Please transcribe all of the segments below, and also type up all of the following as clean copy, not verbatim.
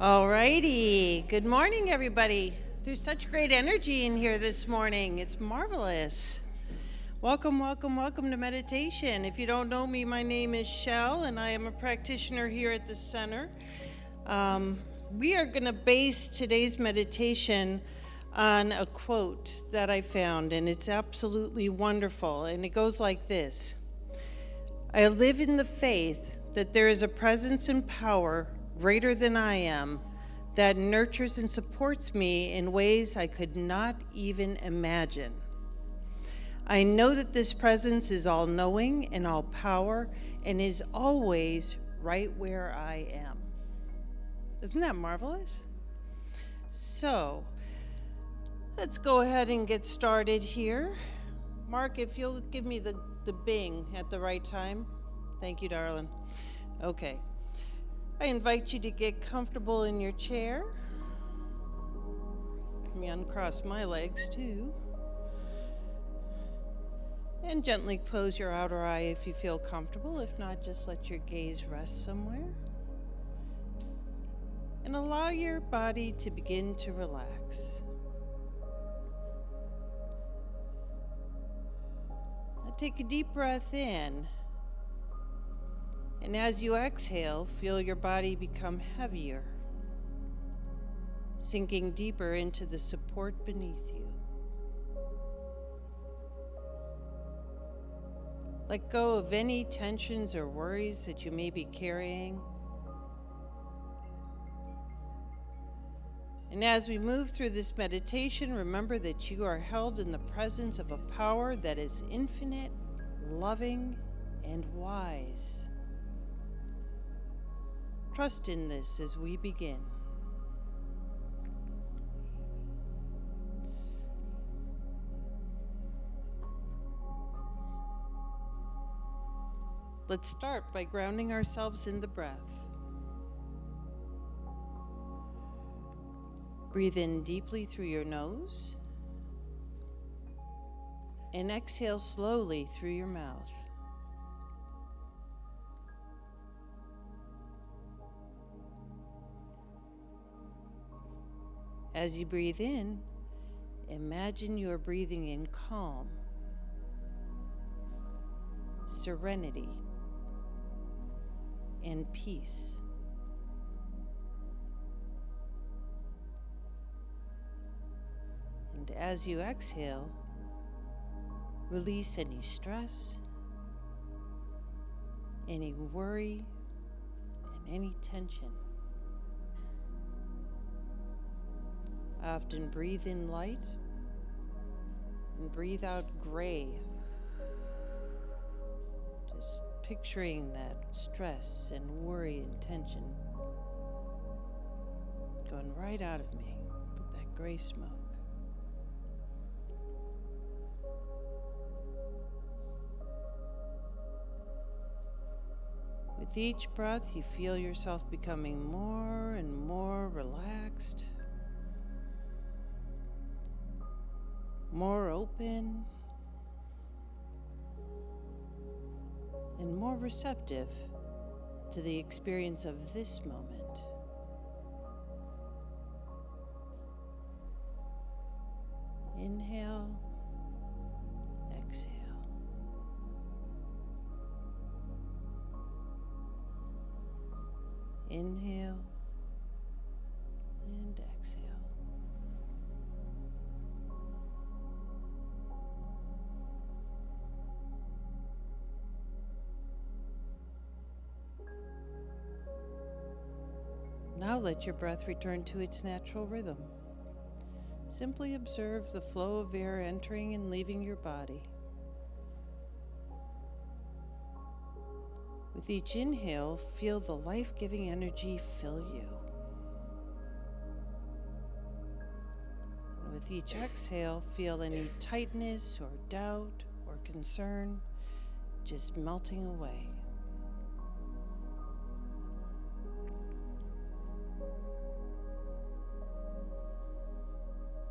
Alrighty. Good morning, everybody. There's such great energy in here this morning. It's marvelous. Welcome, welcome, welcome to meditation. If you don't know me, my name is Shell, and I am a practitioner here at the center. We are going to base today's meditation on a quote that I found, and it's absolutely wonderful. And it goes like this: I live in the faith that there is a presence and power greater than I am that nurtures and supports me in ways I could not even imagine. I know that this presence is all-knowing and all-power and is always right where I am. Isn't that marvelous? So, let's go ahead and get started here. Mark, if you'll give me the bing at the right time. Thank you, darling. Okay. I invite you to get comfortable in your chair. Let me uncross my legs too. And gently close your outer eye if you feel comfortable. If not, just let your gaze rest somewhere. And allow your body to begin to relax. Now take a deep breath in. And as you exhale, feel your body become heavier, sinking deeper into the support beneath you. Let go of any tensions or worries that you may be carrying. And as we move through this meditation, remember that you are held in the presence of a power that is infinite, loving, and wise. Trust in this as we begin. Let's start by grounding ourselves in the breath. Breathe in deeply through your nose and exhale slowly through your mouth. As you breathe in, imagine you are breathing in calm, serenity, and peace. And as you exhale, release any stress, any worry, and any tension. I often breathe in light and breathe out gray. Just picturing that stress and worry and tension going right out of me with that gray smoke. With each breath, you feel yourself becoming more and more relaxed, more open, and more receptive to the experience of this moment. Inhale, exhale. Inhale and exhale. Now let your breath return to its natural rhythm. Simply observe the flow of air entering and leaving your body. With each inhale, feel the life-giving energy fill you. And with each exhale, feel any tightness or doubt or concern just melting away.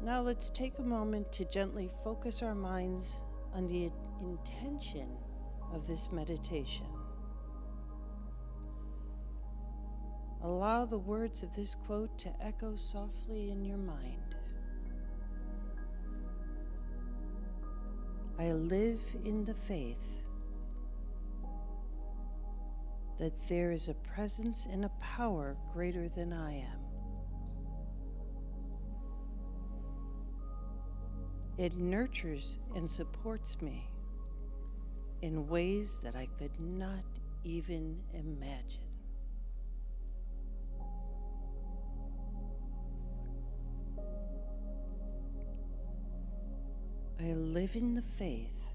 Now let's take a moment to gently focus our minds on the intention of this meditation. Allow the words of this quote to echo softly in your mind. I live in the faith that there is a presence and a power greater than I am. It nurtures and supports me in ways that I could not even imagine. I live in the faith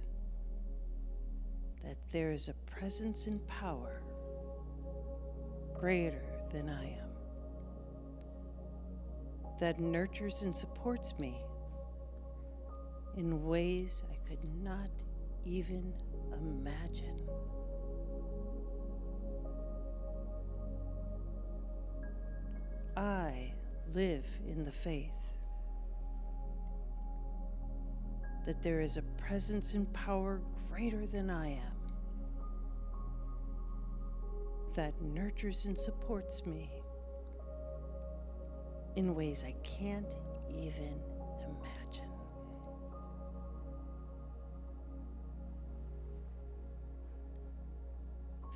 that there is a presence and power greater than I am, that nurtures and supports me in ways I could not even imagine. I live in the faith that there is a presence and power greater than I am, that nurtures and supports me in ways I can't even imagine.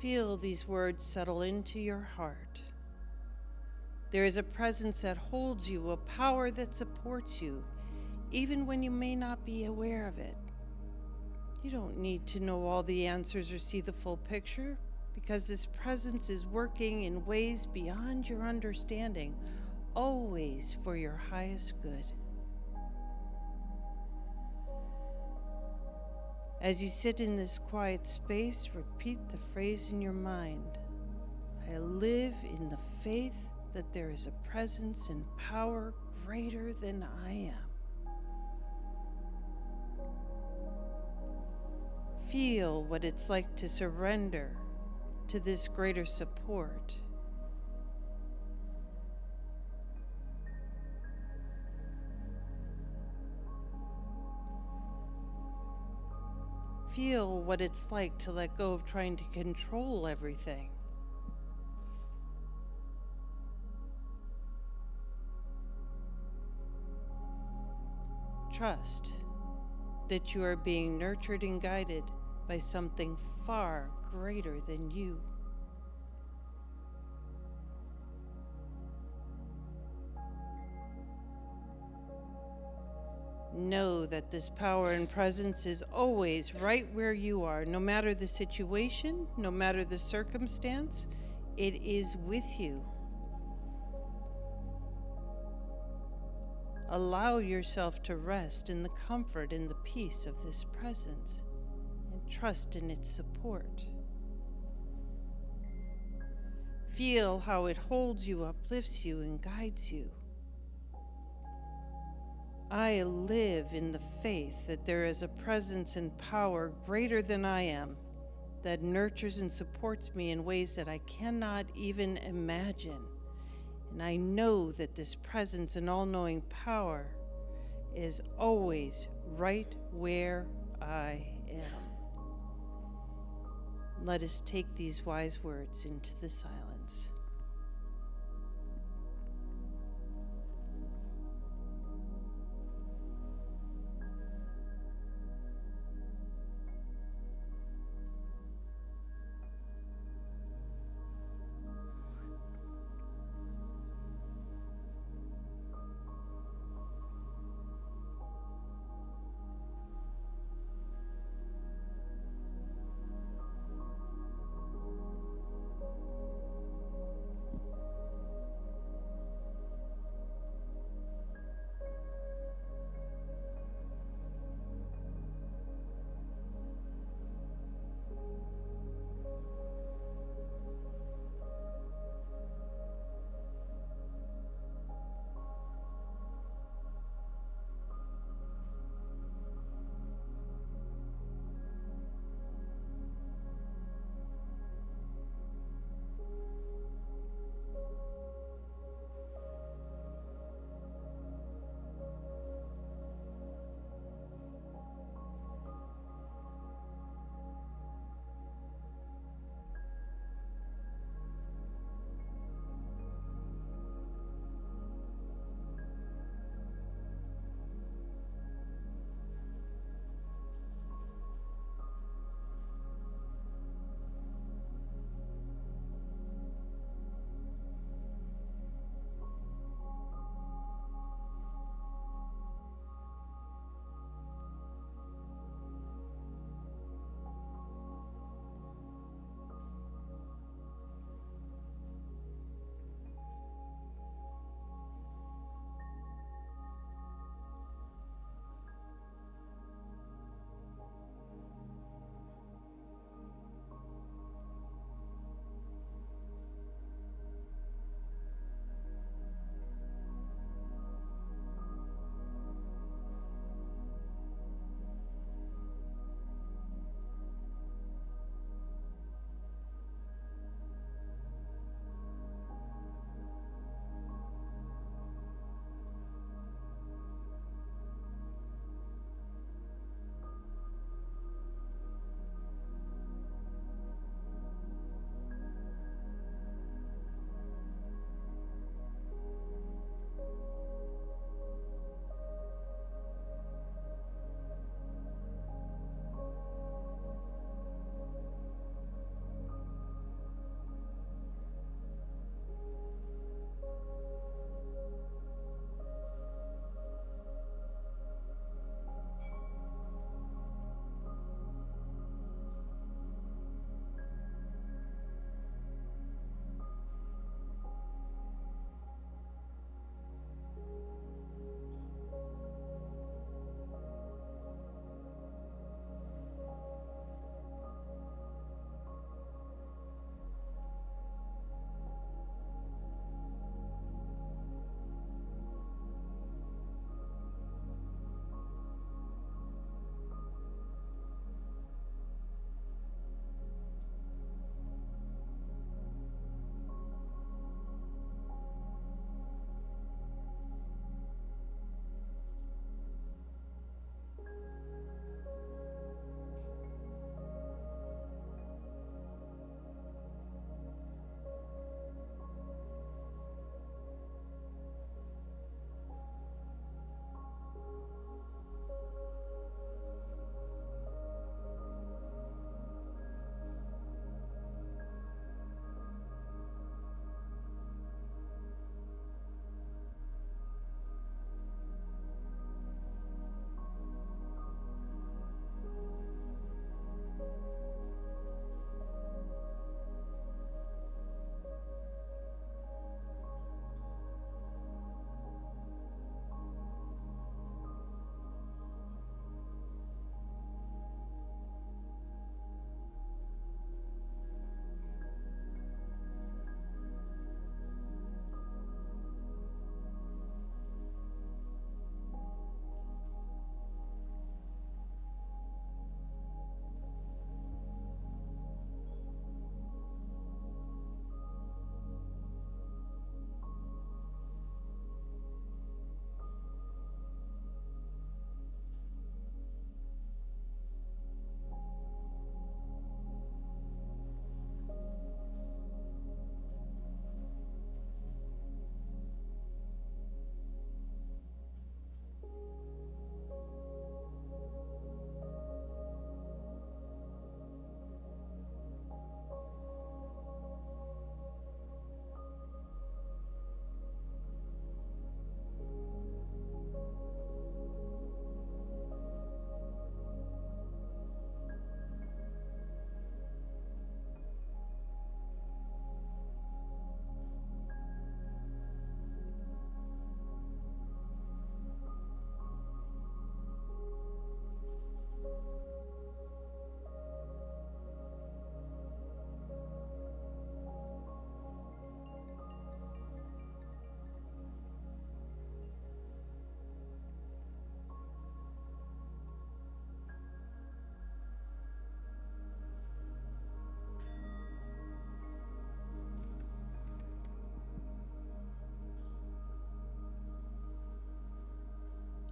Feel these words settle into your heart. There is a presence that holds you, a power that supports you, even when you may not be aware of it. You don't need to know all the answers or see the full picture, because this presence is working in ways beyond your understanding, always for your highest good. As you sit in this quiet space, repeat the phrase in your mind. I live in the faith that there is a presence and power greater than I am. Feel what it's like to surrender to this greater support. Feel what it's like to let go of trying to control everything. Trust that you are being nurtured and guided by something far greater than you. Know that this power and presence is always right where you are, no matter the situation, no matter the circumstance, it is with you. Allow yourself to rest in the comfort and the peace of this presence, and trust in its support. Feel how it holds you, uplifts you, and guides you. I live in the faith that there is a presence and power greater than I am, that nurtures and supports me in ways that I cannot even imagine. And I know that this presence and all-knowing power is always right where I am. Let us take these wise words into the silence.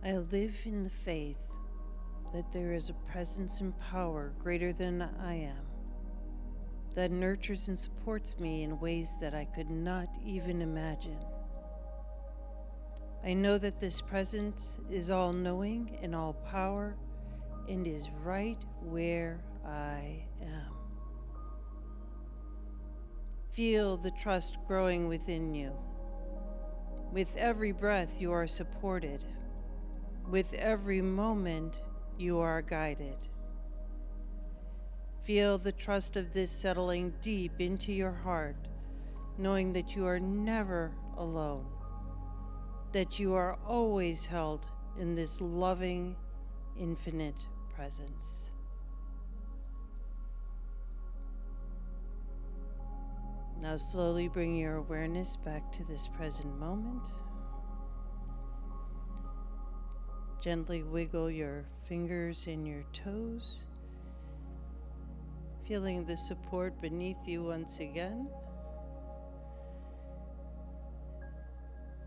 I live in the faith that there is a presence and power greater than I am, that nurtures and supports me in ways that I could not even imagine. I know that this presence is all-knowing and all-power and is right where I am. Feel the trust growing within you. With every breath, you are supported. With every moment, you are guided. Feel the trust of this settling deep into your heart, knowing that you are never alone, that you are always held in this loving, infinite presence. Now slowly bring your awareness back to this present moment. Gently wiggle your fingers and your toes, feeling the support beneath you once again.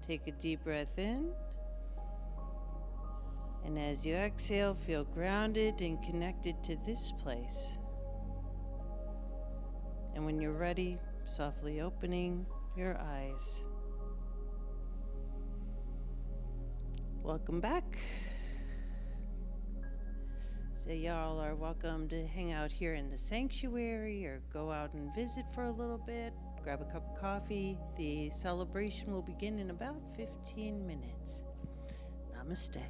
Take a deep breath in, and as you exhale, feel grounded and connected to this place. And when you're ready, softly opening your eyes. Welcome back. So y'all are welcome to hang out here in the sanctuary or go out and visit for a little bit, grab a cup of coffee. The celebration will begin in about 15 minutes. Namaste.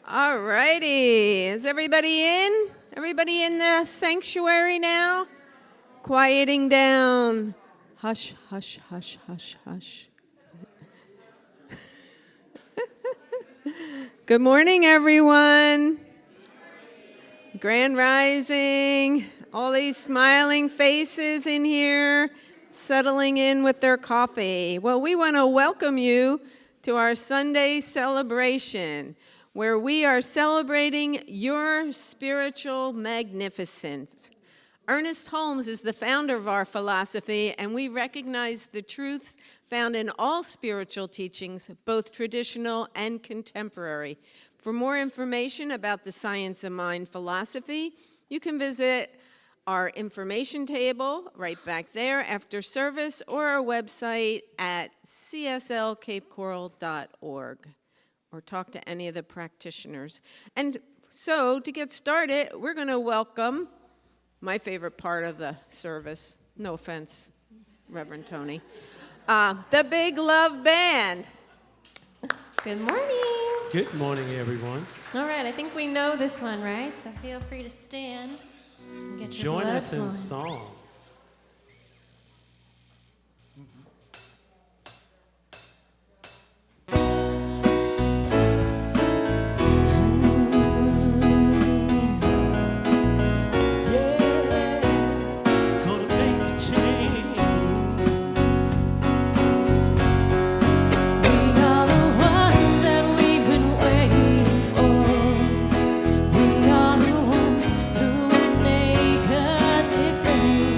All righty. Is everybody in? Everybody in the sanctuary now? Quieting down. Hush, hush, hush, hush, hush. Good morning, everyone. Grand Rising. All these smiling faces in here, settling in with their coffee. Well, we want to welcome you to our Sunday celebration, where we are celebrating your spiritual magnificence. Ernest Holmes is the founder of our philosophy, and we recognize the truths found in all spiritual teachings, both traditional and contemporary. For more information about the Science of Mind philosophy, you can visit our information table right back there after service, or our website at cslcapecoral.org, or talk to any of the practitioners. And so, to get started, we're going to welcome my favorite part of the service, no offense, Reverend Tony, the Big Love Band. Good morning. Good morning, everyone. All right, I think we know this one, right? So feel free to stand and get your Join blood us in flowing. song. We are the ones who will make a difference.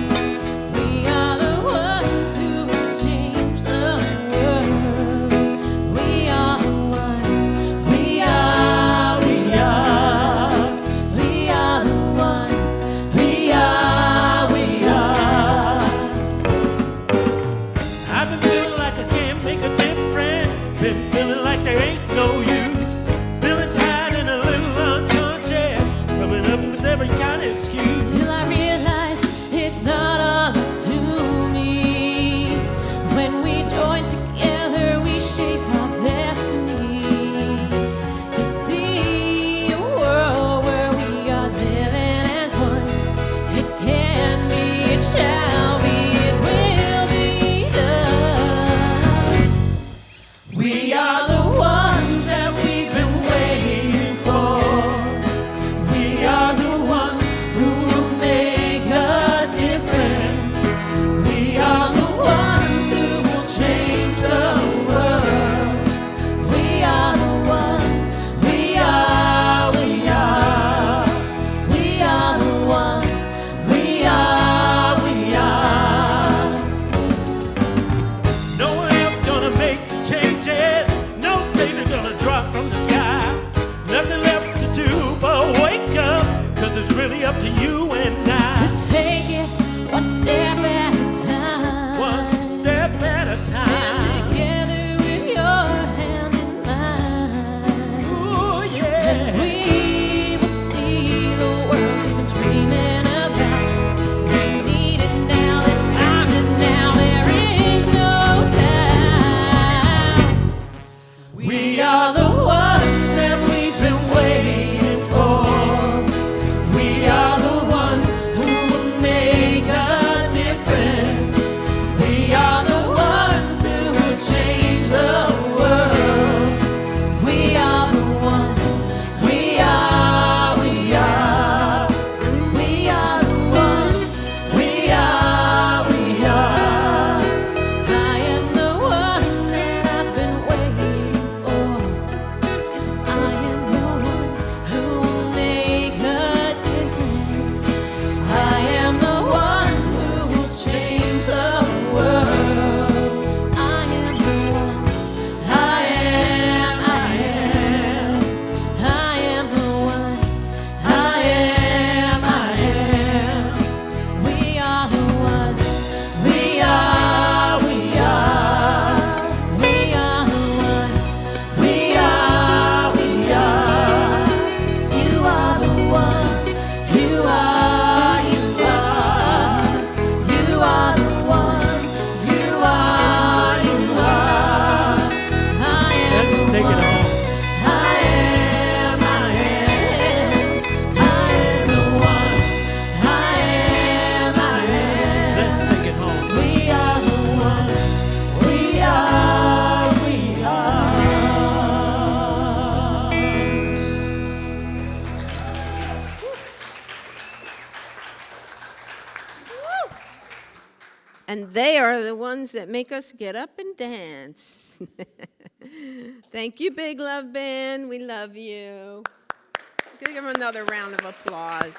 And they are the ones that make us get up and dance. Thank you, Big Love Band. We love you. Give them another round of applause.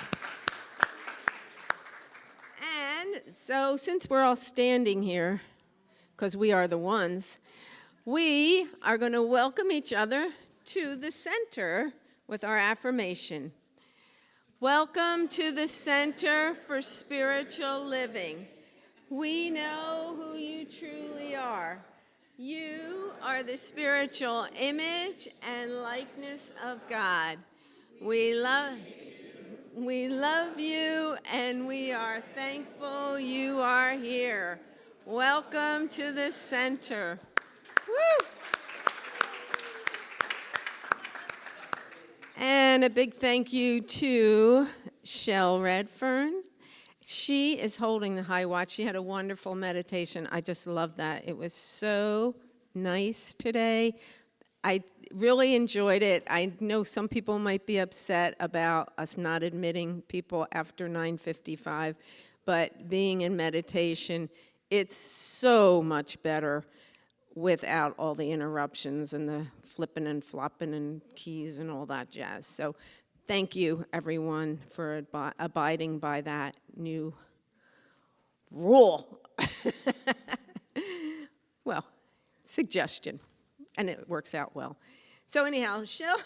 And so since we're all standing here, because we are the ones, we are going to welcome each other to the center with our affirmation. Welcome to the Center for Spiritual Living. We know who you truly are. You are the spiritual image and likeness of God. We love you, and we are thankful you are here. Welcome to the center. Woo! And a big thank you to Shell Redfern. She is holding the high watch. She had a wonderful meditation. I just love that. It was so nice today. I really enjoyed it. I know some people might be upset about us not admitting people after 9:55, but being in meditation, it's so much better without all the interruptions and the flipping and flopping and keys and all that jazz. So thank you, everyone, for abiding by that new rule. Well, suggestion, and it works out well. So anyhow, Shell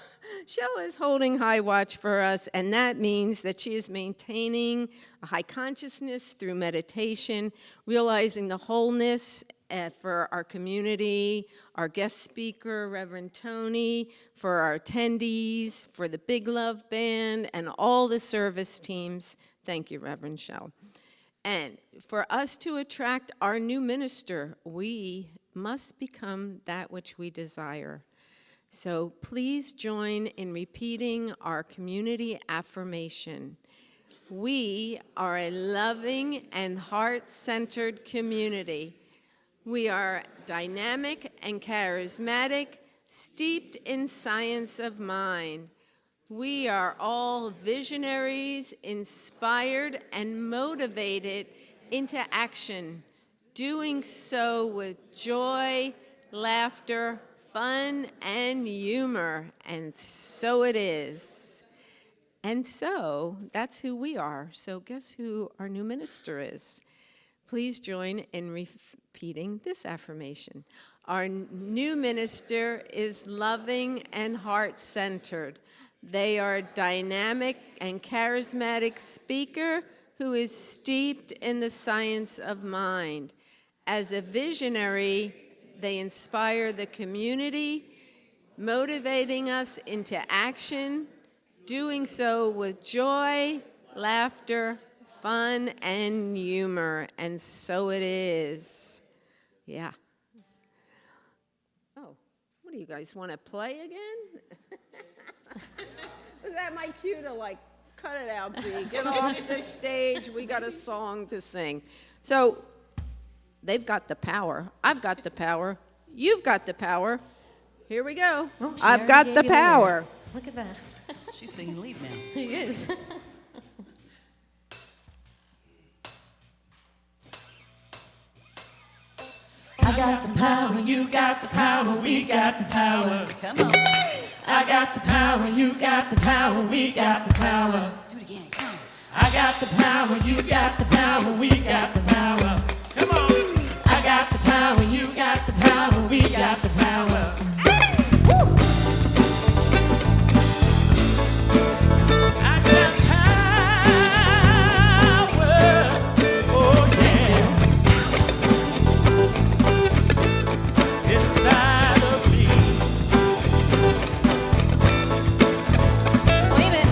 is holding high watch for us, and that means that she is maintaining a high consciousness through meditation, realizing the wholeness for our community, our guest speaker, Reverend Tony, for our attendees, for the Big Love Band, and all the service teams. Thank you, Reverend Shell. And for us to attract our new minister, we must become that which we desire. So please join in repeating our community affirmation. We are a loving and heart-centered community. We are dynamic and charismatic, steeped in science of mind. We are all visionaries, inspired and motivated into action, doing so with joy, laughter, fun, and humor. And so it is. And so that's who we are. So guess who our new minister is? Please join in repeating this affirmation. Our new minister is loving and heart-centered. They are a dynamic and charismatic speaker who is steeped in the science of mind. As a visionary, they inspire the community, motivating us into action, doing so with joy, laughter, fun, and humor. And so it is. Yeah. Oh, what do you guys want to play again? Was that my cue to cut it out, B? Get off the stage. We got a song to sing. So they've got the power. I've got the power. You've got the power. Here we go. Oh, she I've already got gave the you power. lyrics. Look at that. She's singing lead now. He is. I got the power, you got the power, we got the power. Come on. I got the power, you got the power, we got the power. Do it again. Come on. I got the power, you got the power, we got the power. Come on. I got the power, you got the power, we got the power. I got power, oh yeah, inside of me. Wait a minute.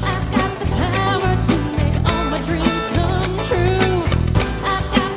I've got the power to make all my dreams come true. I've got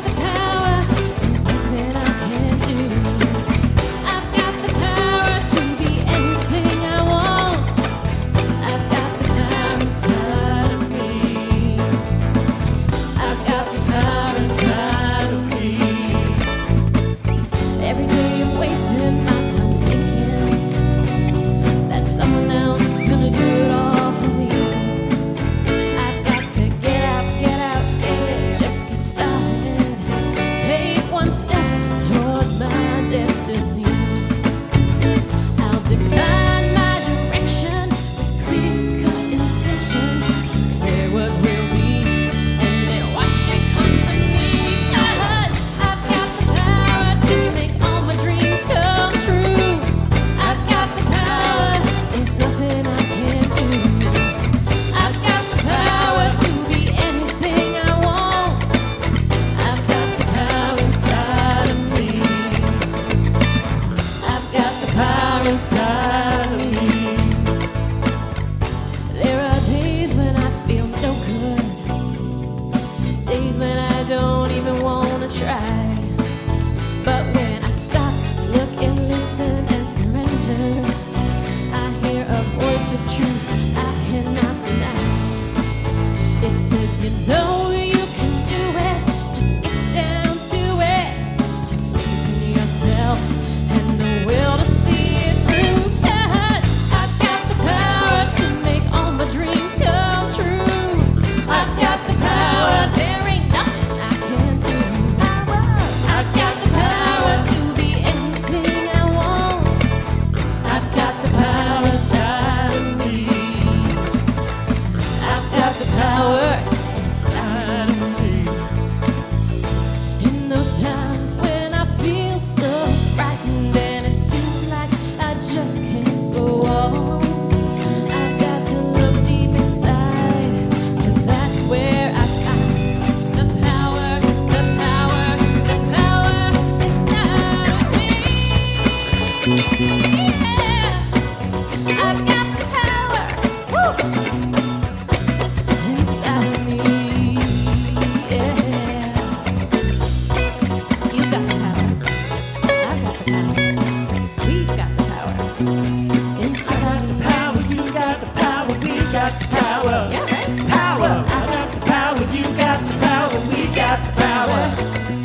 got the power. Yeah, right? Power, I got the power, you got the power, we got the power.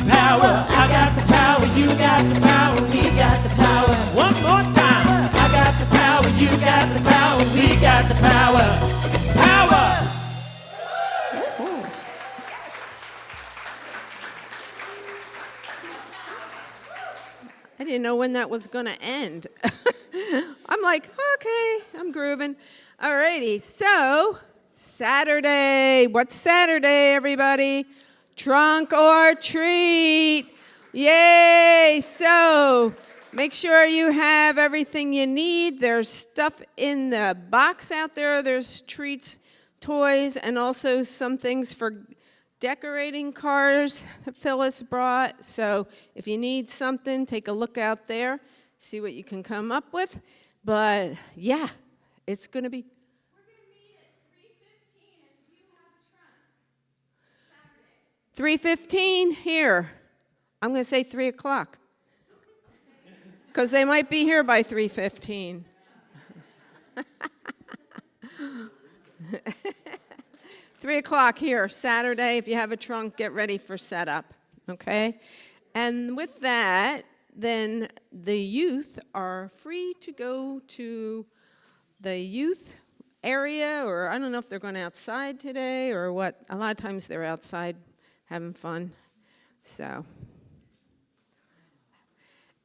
Power, I got the power, you got the power, we got the power. One more time. I got the power, you got the power, we got the power. Power! I didn't know when that was going to end. I'm like, okay, I'm grooving. Alrighty, so Saturday. What's Saturday, everybody? Trunk or treat. Yay! So make sure you have everything you need. There's stuff in the box out there. There's treats, toys, and also some things for decorating cars that Phyllis brought. So if you need something, take a look out there, see what you can come up with. But yeah, it's going to be. We're going to meet at 3:15 and you have a trunk. Saturday. 3:15 here. I'm going to say 3 o'clock. Because they might be here by 3:15. 3 o'clock here, Saturday. If you have a trunk, get ready for setup, okay? And with that, then the youth are free to go to the youth area, or I don't know if they're going outside today or what. A lot of times they're outside having fun, so.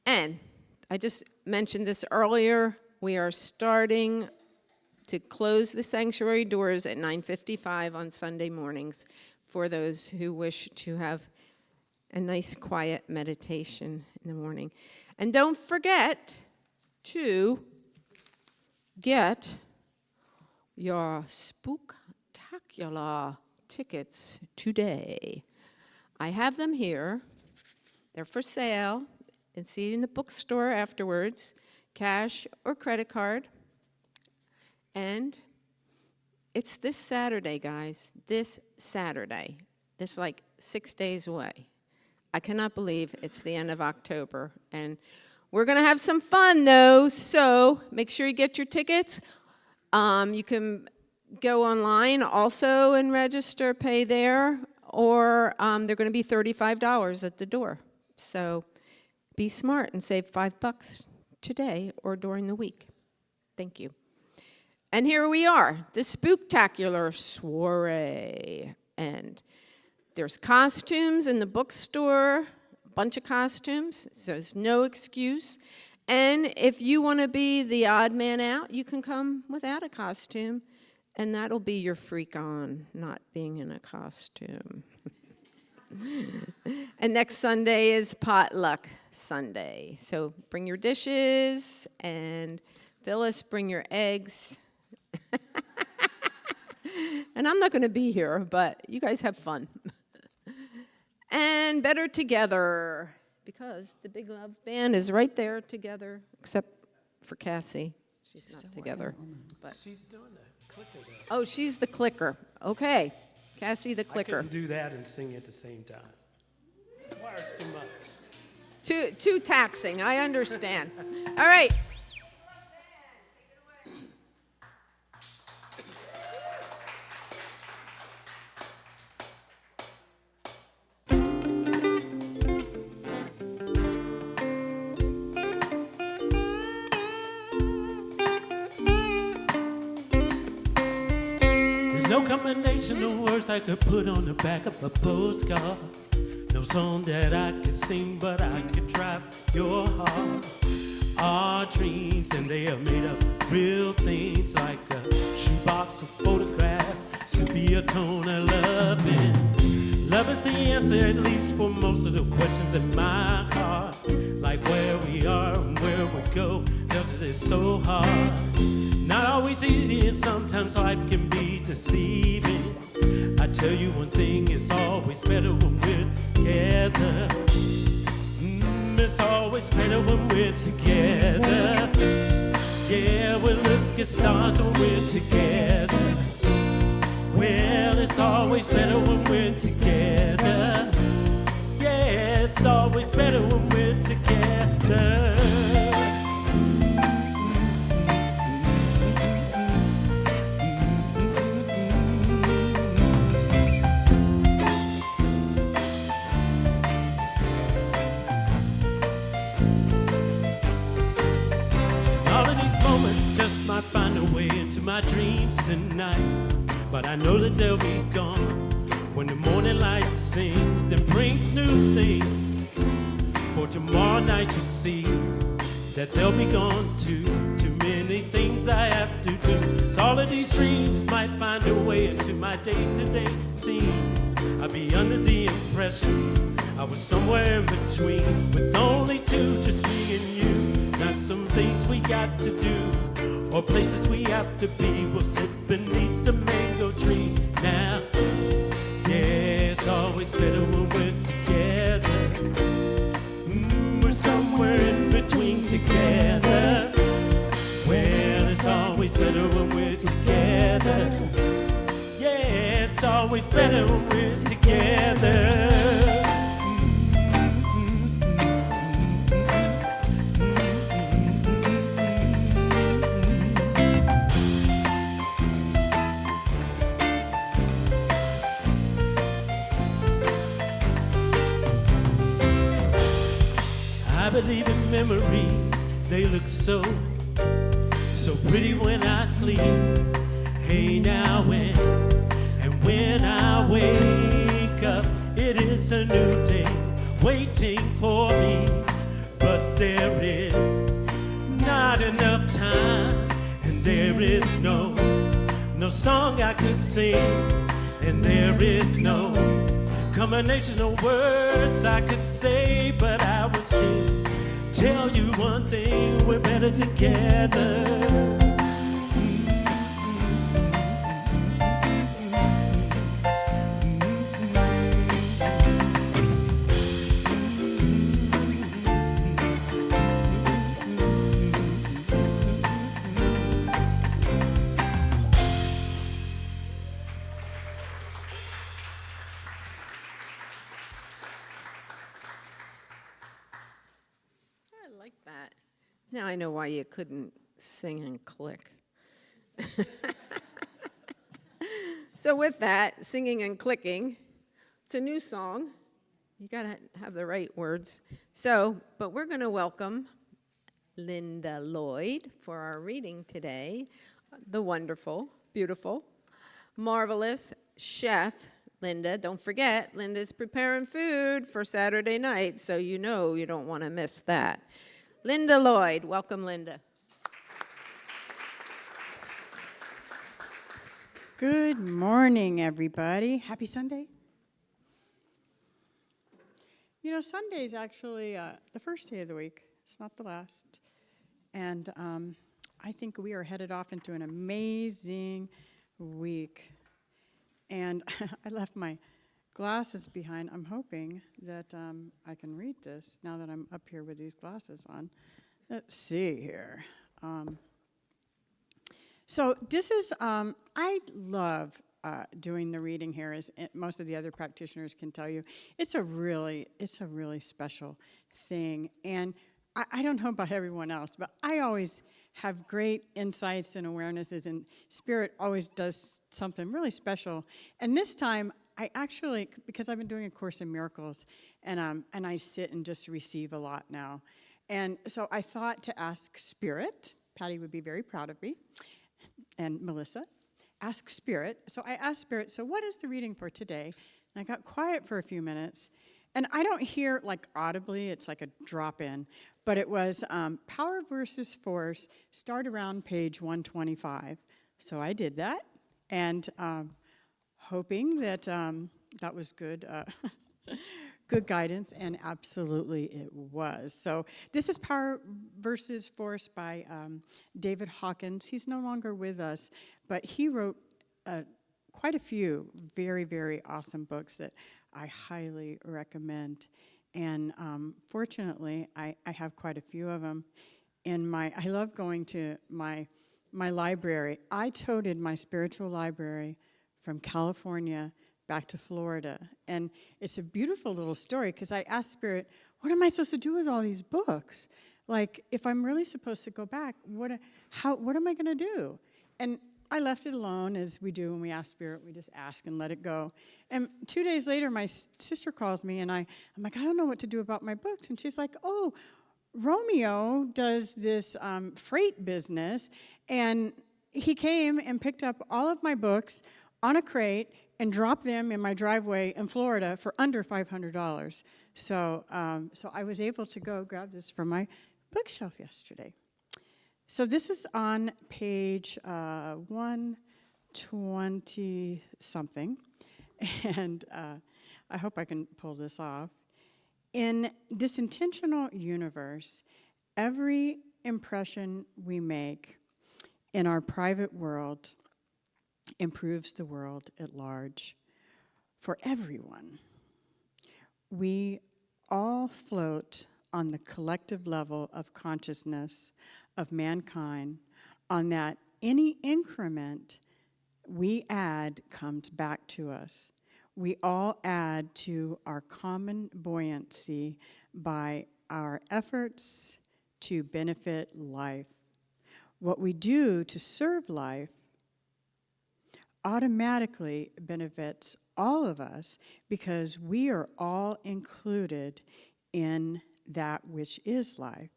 And I just mentioned this earlier. We are starting to close the sanctuary doors at 9:55 on Sunday mornings for those who wish to have a nice quiet meditation in the morning. And don't forget to get your spooktacular tickets today. I have them here. They're for sale. And see you in the bookstore afterwards, cash or credit card. And it's this Saturday, guys, this Saturday. It's like 6 days away. I cannot believe it's the end of October. And we're going to have some fun, though, so make sure you get your tickets. You can go online also and register, pay there, or they're going to be $35 at the door. So be smart and save $5 today or during the week. Thank you. And here we are, the Spooktacular Soiree. And there's costumes in the bookstore, a bunch of costumes, so there's no excuse. And if you want to be the odd man out, you can come without a costume, and that'll be your freak on, not being in a costume. And next Sunday is Potluck Sunday. So bring your dishes, and Phyllis, bring your eggs. And I'm not going to be here, but you guys have fun. And better together, because the Big Love Band is right there together, except for Cassie. She's not together. But She's doing the clicker there. oh, she's the clicker. Okay, Cassie the I clicker. couldn't do that and sing at the same time. Requires too much. Too taxing, I understand. All right. No combination of words I could put on the back of a postcard. No song that I could sing, but I could drive your heart. Our dreams, and they are made of real things, like a shoebox of photographs, sepia tone of loving. Love is the answer, at least for most of the questions in my heart. Like where we are and where we go, because it's so hard. Not always easy, and sometimes life can be deceiving. I tell you one thing, it's always better when we're together. It's always better when we're together. Yeah, we look at stars when we're together. Well, it's always better when we're together. Yeah, it's always better when we're together. dreams tonight, but I know that they'll be gone when the morning light sings and brings new things. For tomorrow night you see that they'll be gone too. Too many things I have to do. So all of these dreams might find a way into my day-to-day scene. I'll be under the impression I was somewhere in between, with only two, just me and you. Not some things we got to do, or places we have to be. We'll sit beneath the mango tree now. Yeah, it's always better when we're together. We're somewhere in between together. Well, it's always better when we're together. Yeah, it's always better when we're together. I believe in memory, they look so pretty when I sleep. Hey now and when I wake up, it is a new day waiting for me. But there is not enough time, and there is no song I could sing, and there is no combination of words I could say, but I will still tell you one thing: we're better together. I like that. Now I know why you couldn't sing and click. So with that, singing and clicking, it's a new song. You gotta have the right words. But we're gonna welcome Linda Lloyd for our reading today. The wonderful, beautiful, marvelous chef, Linda. Don't forget, Linda's preparing food for Saturday night, so you know you don't want to miss that. Linda Lloyd. Welcome, Linda. Good morning, everybody. Happy Sunday. You know, Sunday is actually the first day of the week. It's not the last. And I think we are headed off into an amazing week. And I left my glasses behind. I'm hoping that I can read this now that I'm up here with these glasses on. Let's see here. So this is, I love doing the reading here, as most of the other practitioners can tell you. It's a really special thing. And I don't know about everyone else, but I always have great insights and awarenesses, and Spirit always does something really special. And this time, I actually, because I've been doing A Course in Miracles, and I sit and just receive a lot now. And so I thought to ask Spirit. Patty would be very proud of me, and Melissa. Ask Spirit. So I asked Spirit, so what is the reading for today? And I got quiet for a few minutes. And I don't hear like audibly, it's like a drop in, but it was Power versus Force, start around page 125. So I did that, and hoping that that was good, good guidance, and absolutely it was. So this is Power versus Force by David Hawkins. He's no longer with us, but he wrote quite a few very, very awesome books that I highly recommend. And fortunately, I have quite a few of them. I love going to my library. I toted my spiritual library from California back to Florida. And it's a beautiful little story, because I asked Spirit, what am I supposed to do with all these books? Like, if I'm really supposed to go back, what am I going to do? And I left it alone, as we do when we ask Spirit. We just ask and let it go. And 2 days later, my sister calls me, and I'm like, I don't know what to do about my books. And she's like, oh, Romeo does this freight business, and he came and picked up all of my books on a crate and dropped them in my driveway in Florida for under $500. So I was able to go grab this from my bookshelf yesterday. So this is on page 120 something, and I hope I can pull this off. In this intentional universe, every impression we make in our private world improves the world at large for everyone. We all float on the collective level of consciousness of mankind, on that any increment we add comes back to us. We all add to our common buoyancy by our efforts to benefit life. What we do to serve life automatically benefits all of us because we are all included in that which is life.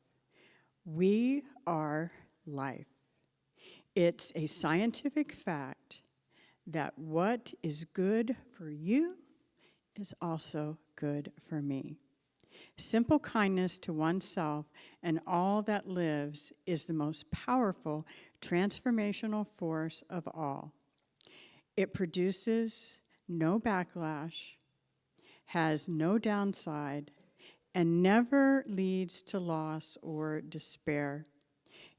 We are life. It's a scientific fact that what is good for you is also good for me. Simple kindness to oneself and all that lives is the most powerful transformational force of all. It produces no backlash, has no downside, and never leads to loss or despair.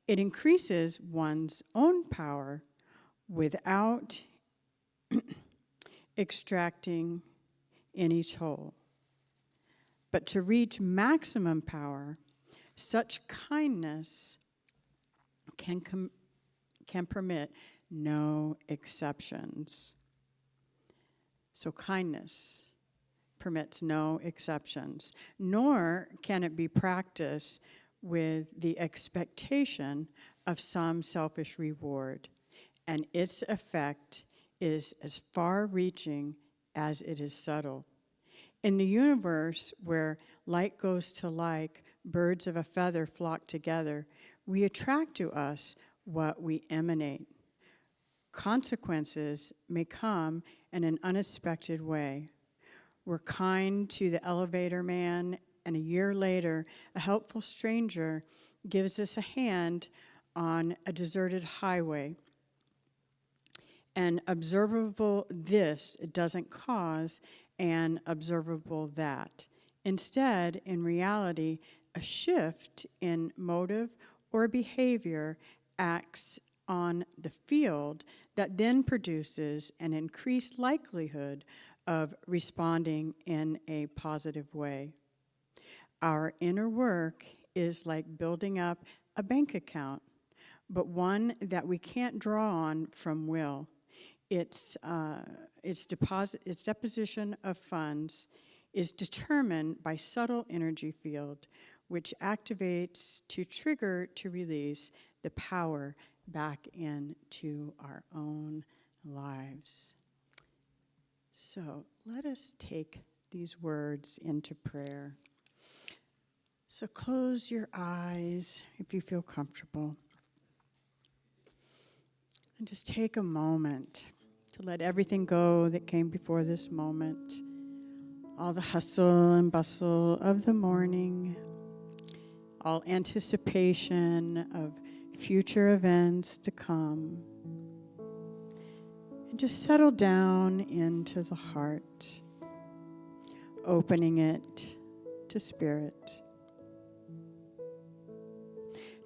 It increases one's own power without extracting any toll. But to reach maximum power, such kindness can permit no exceptions. So kindness permits no exceptions, nor can it be practiced with the expectation of some selfish reward, and its effect is as far-reaching as it is subtle. In the universe where like goes to like, birds of a feather flock together, we attract to us what we emanate. Consequences may come in an unexpected way. We're kind to the elevator man, and a year later, a helpful stranger gives us a hand on a deserted highway. An observable this doesn't cause an observable that. Instead, in reality, a shift in motive or behavior acts on the field that then produces an increased likelihood of responding in a positive way. Our inner work is like building up a bank account, but one that we can't draw on from will. Its deposition of funds is determined by subtle energy field, which activates to trigger to release the power back into our own lives. So let us take these words into prayer. So close your eyes if you feel comfortable. And just take a moment to let everything go that came before this moment. All the hustle and bustle of the morning, all anticipation of future events to come. And just settle down into the heart, opening it to Spirit.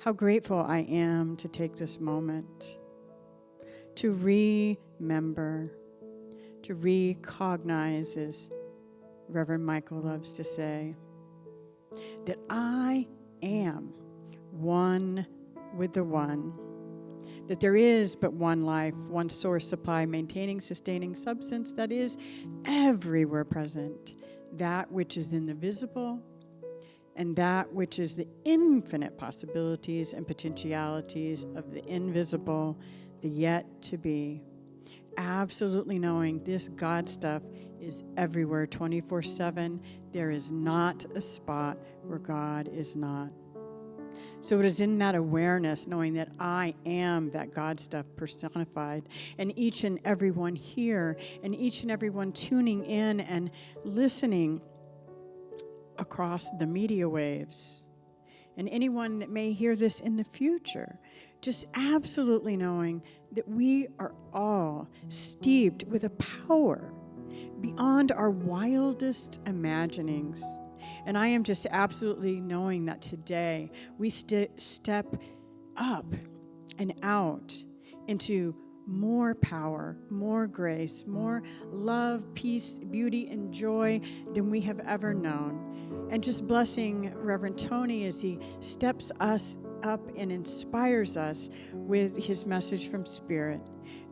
How grateful I am to take this moment to remember, to recognize, as Reverend Michael loves to say, that I am one with the one, that there is but one life, one source, supply, maintaining, sustaining substance that is everywhere present, that which is in the visible and that which is the infinite possibilities and potentialities of the invisible, the yet to be. Absolutely knowing this God stuff is everywhere 24/7. There is not a spot where God is not. So it is in that awareness, knowing that I am that God stuff personified, and each and every one here, and each and every one tuning in and listening across the media waves, and anyone that may hear this in the future, just absolutely knowing that we are all steeped with a power beyond our wildest imaginings. And I am just absolutely knowing that today we step up and out into more power, more grace, more love, peace, beauty, and joy than we have ever known. And just blessing Reverend Tony as he steps us up and inspires us with his message from Spirit.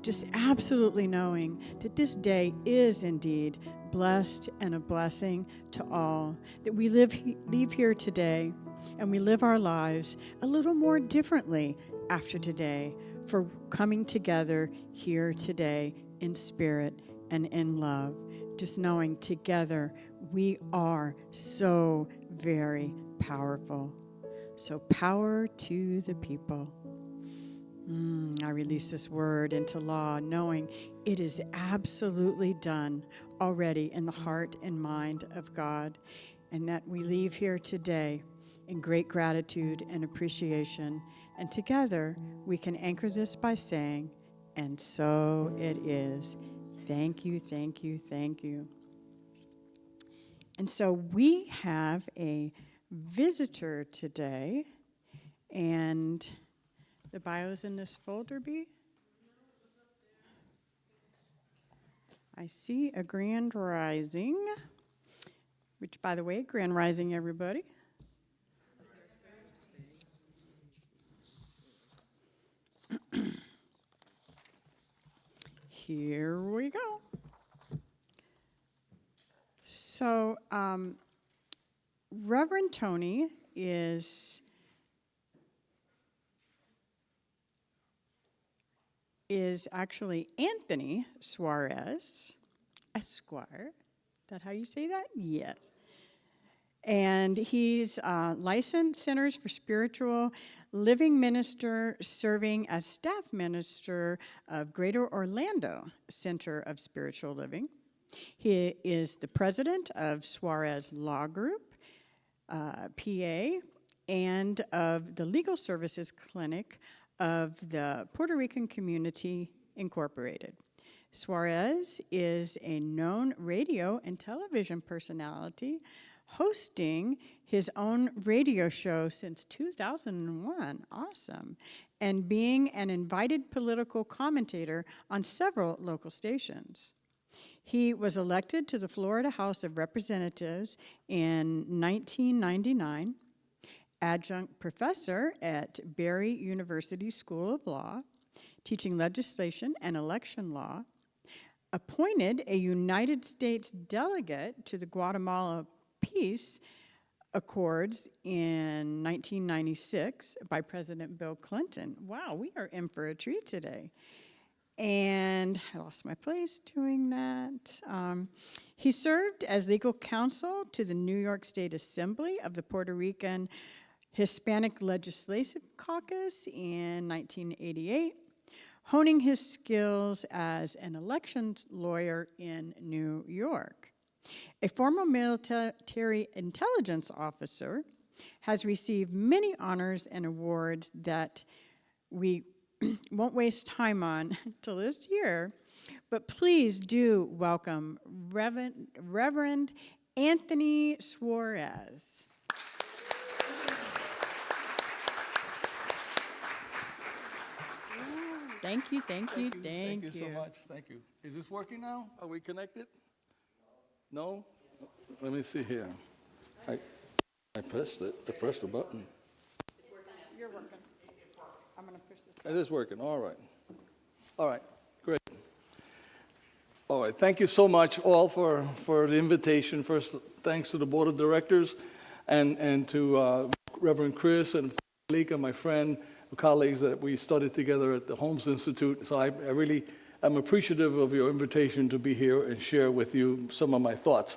Just absolutely knowing that this day is indeed blessed and a blessing to all, that we leave here today and we live our lives a little more differently after today, for coming together here today in spirit and in love, just knowing together we are so very powerful. So power to the people. I release this word into law, knowing it is absolutely done already in the heart and mind of God, and that we leave here today in great gratitude and appreciation. And together we can anchor this by saying, and so it is. Thank you, thank you, thank you. And so we have a visitor today, and the bio's in this folder, B. I see a Grand Rising, which, by the way, Grand Rising, everybody. Here we go. So, Reverend Tony is actually Anthony Suarez, Esquire. Is that how you say that? Yes. And he's licensed Centers for Spiritual Living Minister, serving as staff minister of Greater Orlando Center of Spiritual Living. He is the president of Suarez Law Group, PA, and of the Legal Services Clinic of the Puerto Rican Community Incorporated. Suarez is a known radio and television personality, hosting his own radio show since 2001, awesome, and being an invited political commentator on several local stations. He was elected to the Florida House of Representatives in 1999, adjunct professor at Barry University School of Law, teaching legislation and election law, appointed a United States delegate to the Guatemala Peace Accords in 1996 by President Bill Clinton. Wow, we are in for a treat today. And I lost my place doing that. He served as legal counsel to the New York State Assembly of the Puerto Rican Hispanic Legislative Caucus in 1988, honing his skills as an elections lawyer in New York. A former military intelligence officer, has received many honors and awards that we won't waste time on to list here, but please do welcome Reverend Anthony Suarez. Thank you, thank you, thank you. Thank you so much, thank you. Is this working now? Are we connected? No? Let me see here. I pressed it, I pressed the button. You're working. I'm going to push this. It is working, all right. All right, great. All right, thank you so much all for the invitation. First, thanks to the board of directors and to Reverend Chris and Lika, my friend, colleagues that we studied together at the Holmes Institute. So I really am appreciative of your invitation to be here and share with you some of my thoughts.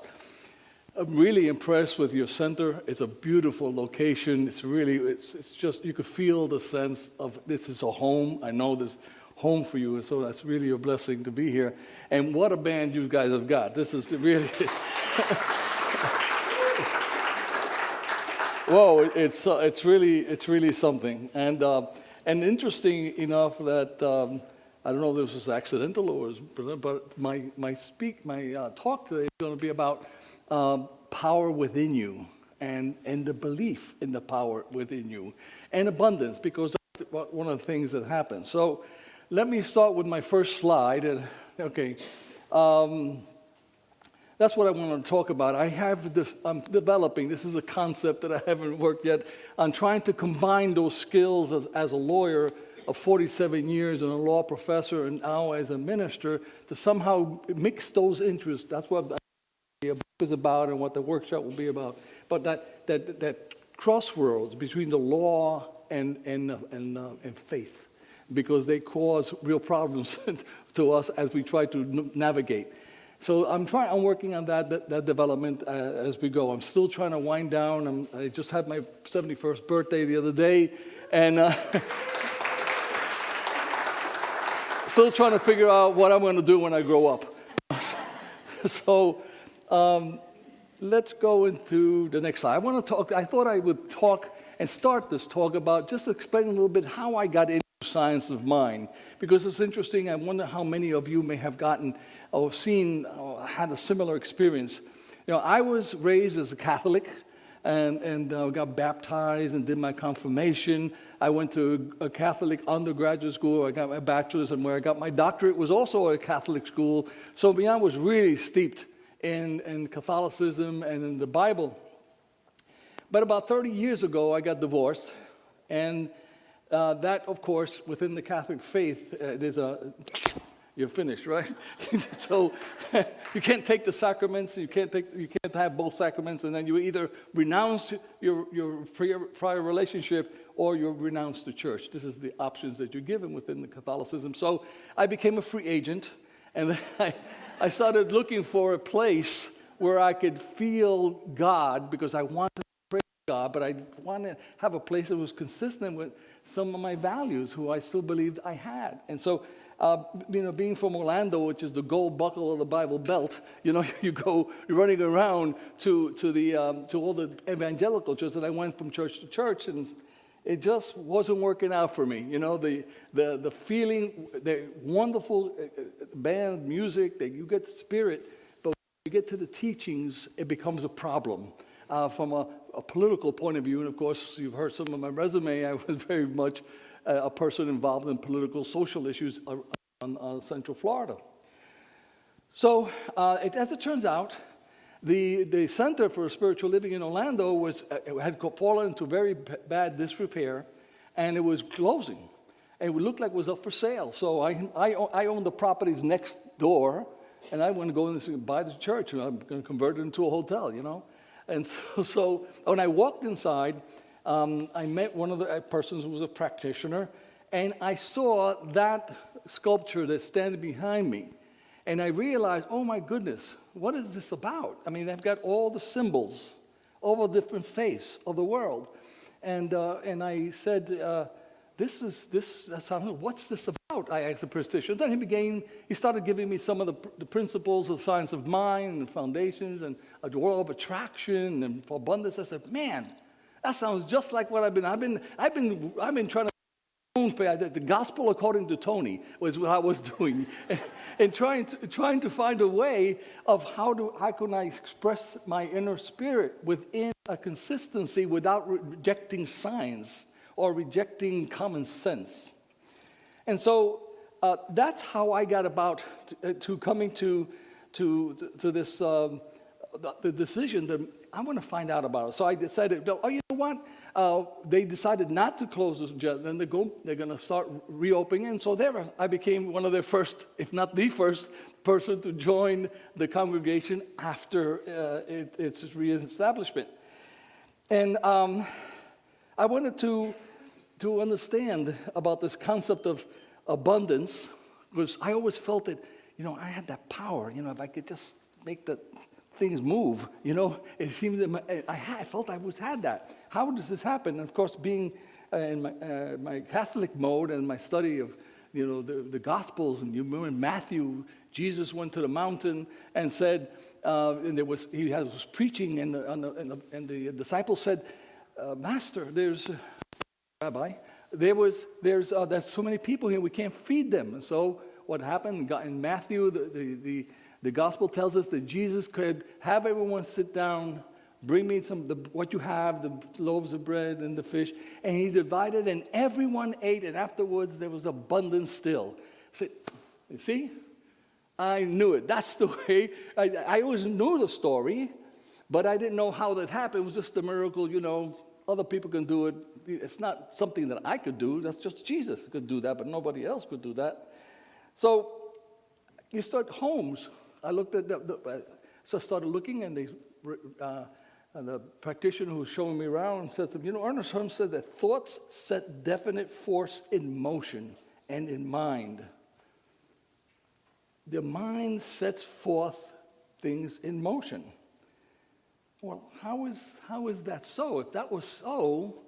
I'm really impressed with your center. It's a beautiful location. It's just, you could feel the sense of this is a home. I know this home for you, and so that's really a blessing to be here. And what a band you guys have got. This is really, whoa, it's really something. And interesting enough that, I don't know if this was accidental or but my talk today is going to be about power within you and the belief in the power within you and abundance, because that's one of the things that happens. So let me start with my first slide. And okay, that's what I want to talk about. I have this, I'm developing, this is a concept that I haven't worked yet. I'm trying to combine those skills as a lawyer of 47 years and a law professor and now as a minister to somehow mix those interests. That's what the book is about and what the workshop will be about. But that crossroads between the law and faith, because they cause real problems to us as we try to navigate. So I'm working on that development as we go. I'm still trying to wind down. I just had my 71st birthday the other day, and still trying to figure out what I'm going to do when I grow up. So let's go into the next slide. I thought I would talk and start this talk about just explaining a little bit how I got into science of mind, because it's interesting. I wonder how many of you may have gotten or seen or had a similar experience. You know, I was raised as a Catholic and got baptized and did my confirmation. I went to a Catholic undergraduate school. I got my bachelor's, and where I got my doctorate was also a Catholic school. So I was really steeped in Catholicism and in the Bible. But about 30 years ago, I got divorced, and that, of course, within the Catholic faith, you're finished, right? So you can't take the sacraments. You can't have both sacraments, and then you either renounce your prior relationship or you renounce the church. This is the options that you're given within the Catholicism. So I became a free agent, and then I started looking for a place where I could feel God, because I wanted to praise God, but I wanted to have a place that was consistent with some of my values, who I still believed I had. And so, being from Orlando, which is the gold buckle of the Bible Belt, you're running around to all the evangelical churches, and I went from church to church, and it just wasn't working out for me. The feeling, the wonderful band music, that you get the spirit, but when you get to the teachings, it becomes a problem. From a political point of view, and of course, you've heard some of my resume, I was very much a person involved in political, social issues on Central Florida. So, as it turns out, the Center for Spiritual Living in Orlando had fallen into very bad disrepair, and it was closing. And it looked like it was up for sale. So I owned the properties next door, and I went to go and buy the church, and I'm going to convert it into a hotel, And so when I walked inside, I met one of the persons who was a practitioner, and I saw that sculpture that's standing behind me. And I realized, oh my goodness, what is this about? I mean, they've got all the symbols, all the different faiths of the world. And I said, what's this about? I asked the practitioner. Then he started giving me some of the principles of science of mind and foundations and the law of attraction and for abundance. I said, man, that sounds just like what I've been trying to. The gospel according to Tony was what I was doing, and trying to find a way of how can I express my inner spirit within a consistency without rejecting science or rejecting common sense. And so that's how I got about to coming to this the decision that I want to find out about it. So I decided, you know what? They decided not to close this jet. Then they're going to start reopening. And so I became one of their first, if not the first person to join the congregation after its reestablishment. And I wanted to understand about this concept of abundance, because I always felt that, I had that power. If I could just make the things move. You know, it seemed that I felt I had that. How does this happen? And of course, being in my Catholic mode and my study of, you know, the Gospels, and you remember in Matthew, Jesus went to the mountain and said, and he was preaching, and the disciples said, Master, Rabbi, there's so many people here, we can't feed them. And so what happened in Matthew, the gospel tells us that Jesus could have everyone sit down, bring me what you have, the loaves of bread and the fish, and he divided, and everyone ate, and afterwards there was abundance still. So, you see? I knew it. That's the way. I always knew the story, but I didn't know how that happened. It was just a miracle, you know. Other people can do it. It's not something that I could do. That's just Jesus could do that, but nobody else could do that. So you start Holmes. I looked at so I started looking, and the practitioner who was showing me around said to me, you know, Ernest Holmes said that thoughts set definite force in motion and in mind. The mind sets forth things in motion. Well, how is that so? If that was so,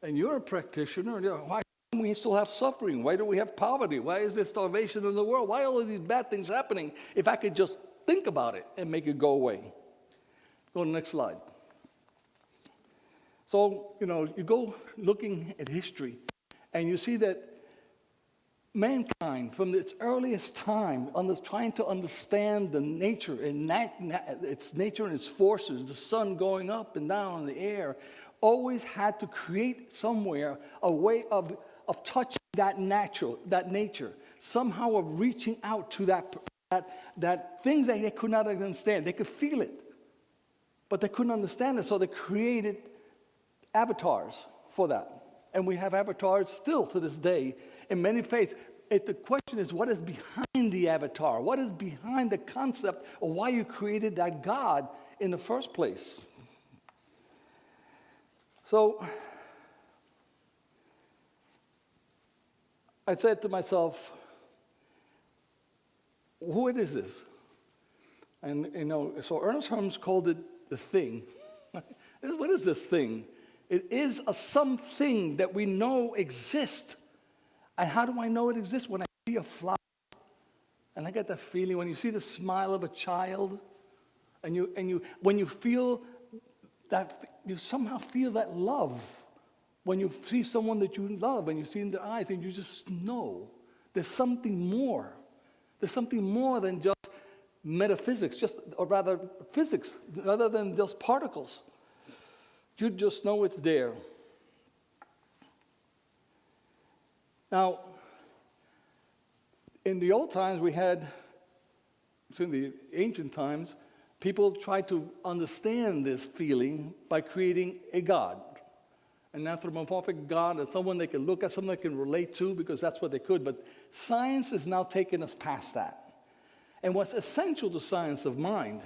and you're a practitioner, why do we still have suffering? Why do we have poverty? Why is there starvation in the world? Why are all of these bad things happening? If I could just think about it and make it go away. Go to the next slide. So, you know, you go looking at history, and you see that mankind, from its earliest time, trying to understand the nature and its nature and its forces, the sun going up and down in the air, always had to create somewhere a way of touching that nature, somehow of reaching out to that thing that they could not understand. They could feel it, but they couldn't understand it, so they created avatars for that. And we have avatars still to this day in many faiths. The question is, what is behind the avatar? What is behind the concept of why you created that God in the first place? So I said to myself, who is this? And, you know, so Ernest Holmes called it the thing. What is this thing? It is a something that we know exists. And how do I know it exists? When I see a flower, and I get that feeling when you see the smile of a child, and when you feel that, you somehow feel that love. When you see someone that you love, and you see in their eyes, and you just know there's something more. There's something more than just metaphysics, or rather physics, rather than just particles. You just know it's there. Now, in the old times, in the ancient times, people tried to understand this feeling by creating a god, an anthropomorphic god, or someone they can look at, someone they can relate to, because that's what they could. But science has now taken us past that. And what's essential to science of mind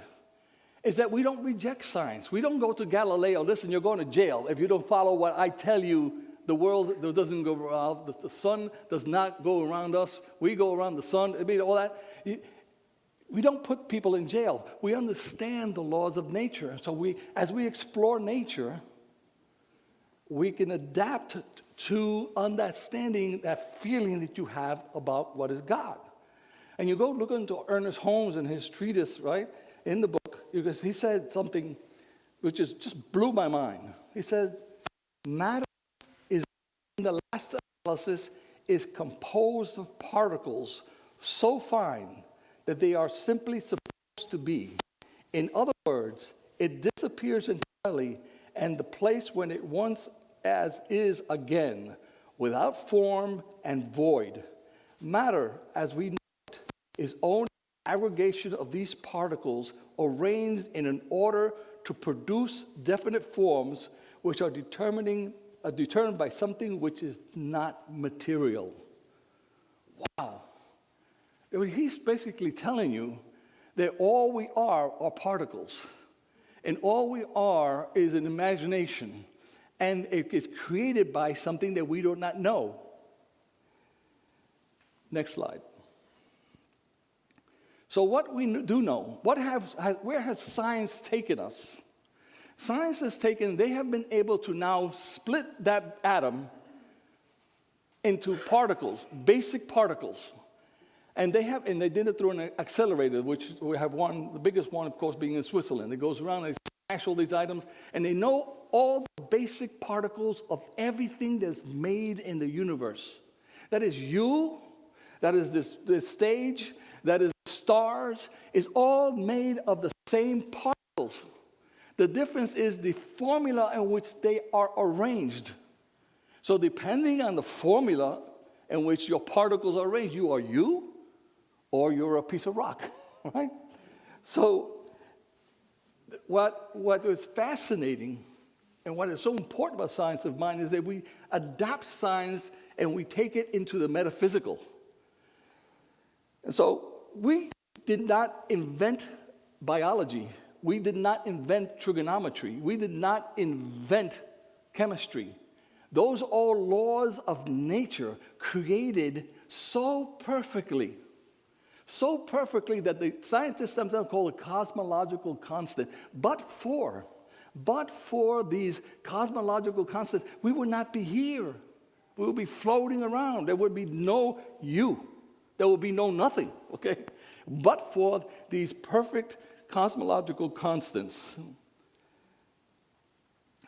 is that we don't reject science. We don't go to Galileo, listen, you're going to jail if you don't follow what I tell you. The world doesn't go around, the sun does not go around us. We go around the sun, all that. We don't put people in jail. We understand the laws of nature. So as we explore nature, we can adapt to understanding that feeling that you have about what is God. And you go look into Ernest Holmes and his treatise, right, in the book, because he said something which just blew my mind. He said, matter in the last analysis is composed of particles so fine that they are simply supposed to be. In other words, it disappears entirely, and the place when it once as is again, without form and void. Matter, as we know it, is only an aggregation of these particles arranged in an order to produce definite forms which are determined by something which is not material. Wow. He's basically telling you that all we are particles. And all we are is an imagination. And it is created by something that we do not know. Next slide. So what we do know, where has science taken us? Science has taken, they have been able to now split that atom into particles, basic particles. And they did it through an accelerator, which we have one, the biggest one, of course, being in Switzerland. It goes around and they smash all these items, and they know all the basic particles of everything that's made in the universe. That is you, that is this stage, that is stars, is all made of the same particles. The difference is the formula in which they are arranged. So depending on the formula in which your particles are arranged, you are you, or you're a piece of rock, right? So what is fascinating and what is so important about science of mind is that we adapt science and we take it into the metaphysical. And so we did not invent biology. We did not invent trigonometry. We did not invent chemistry. Those are all laws of nature created so perfectly that the scientists themselves call it cosmological constant. But for these cosmological constants, we would not be here. We would be floating around. There would be no you. There would be no nothing, okay? But for these perfect cosmological constants.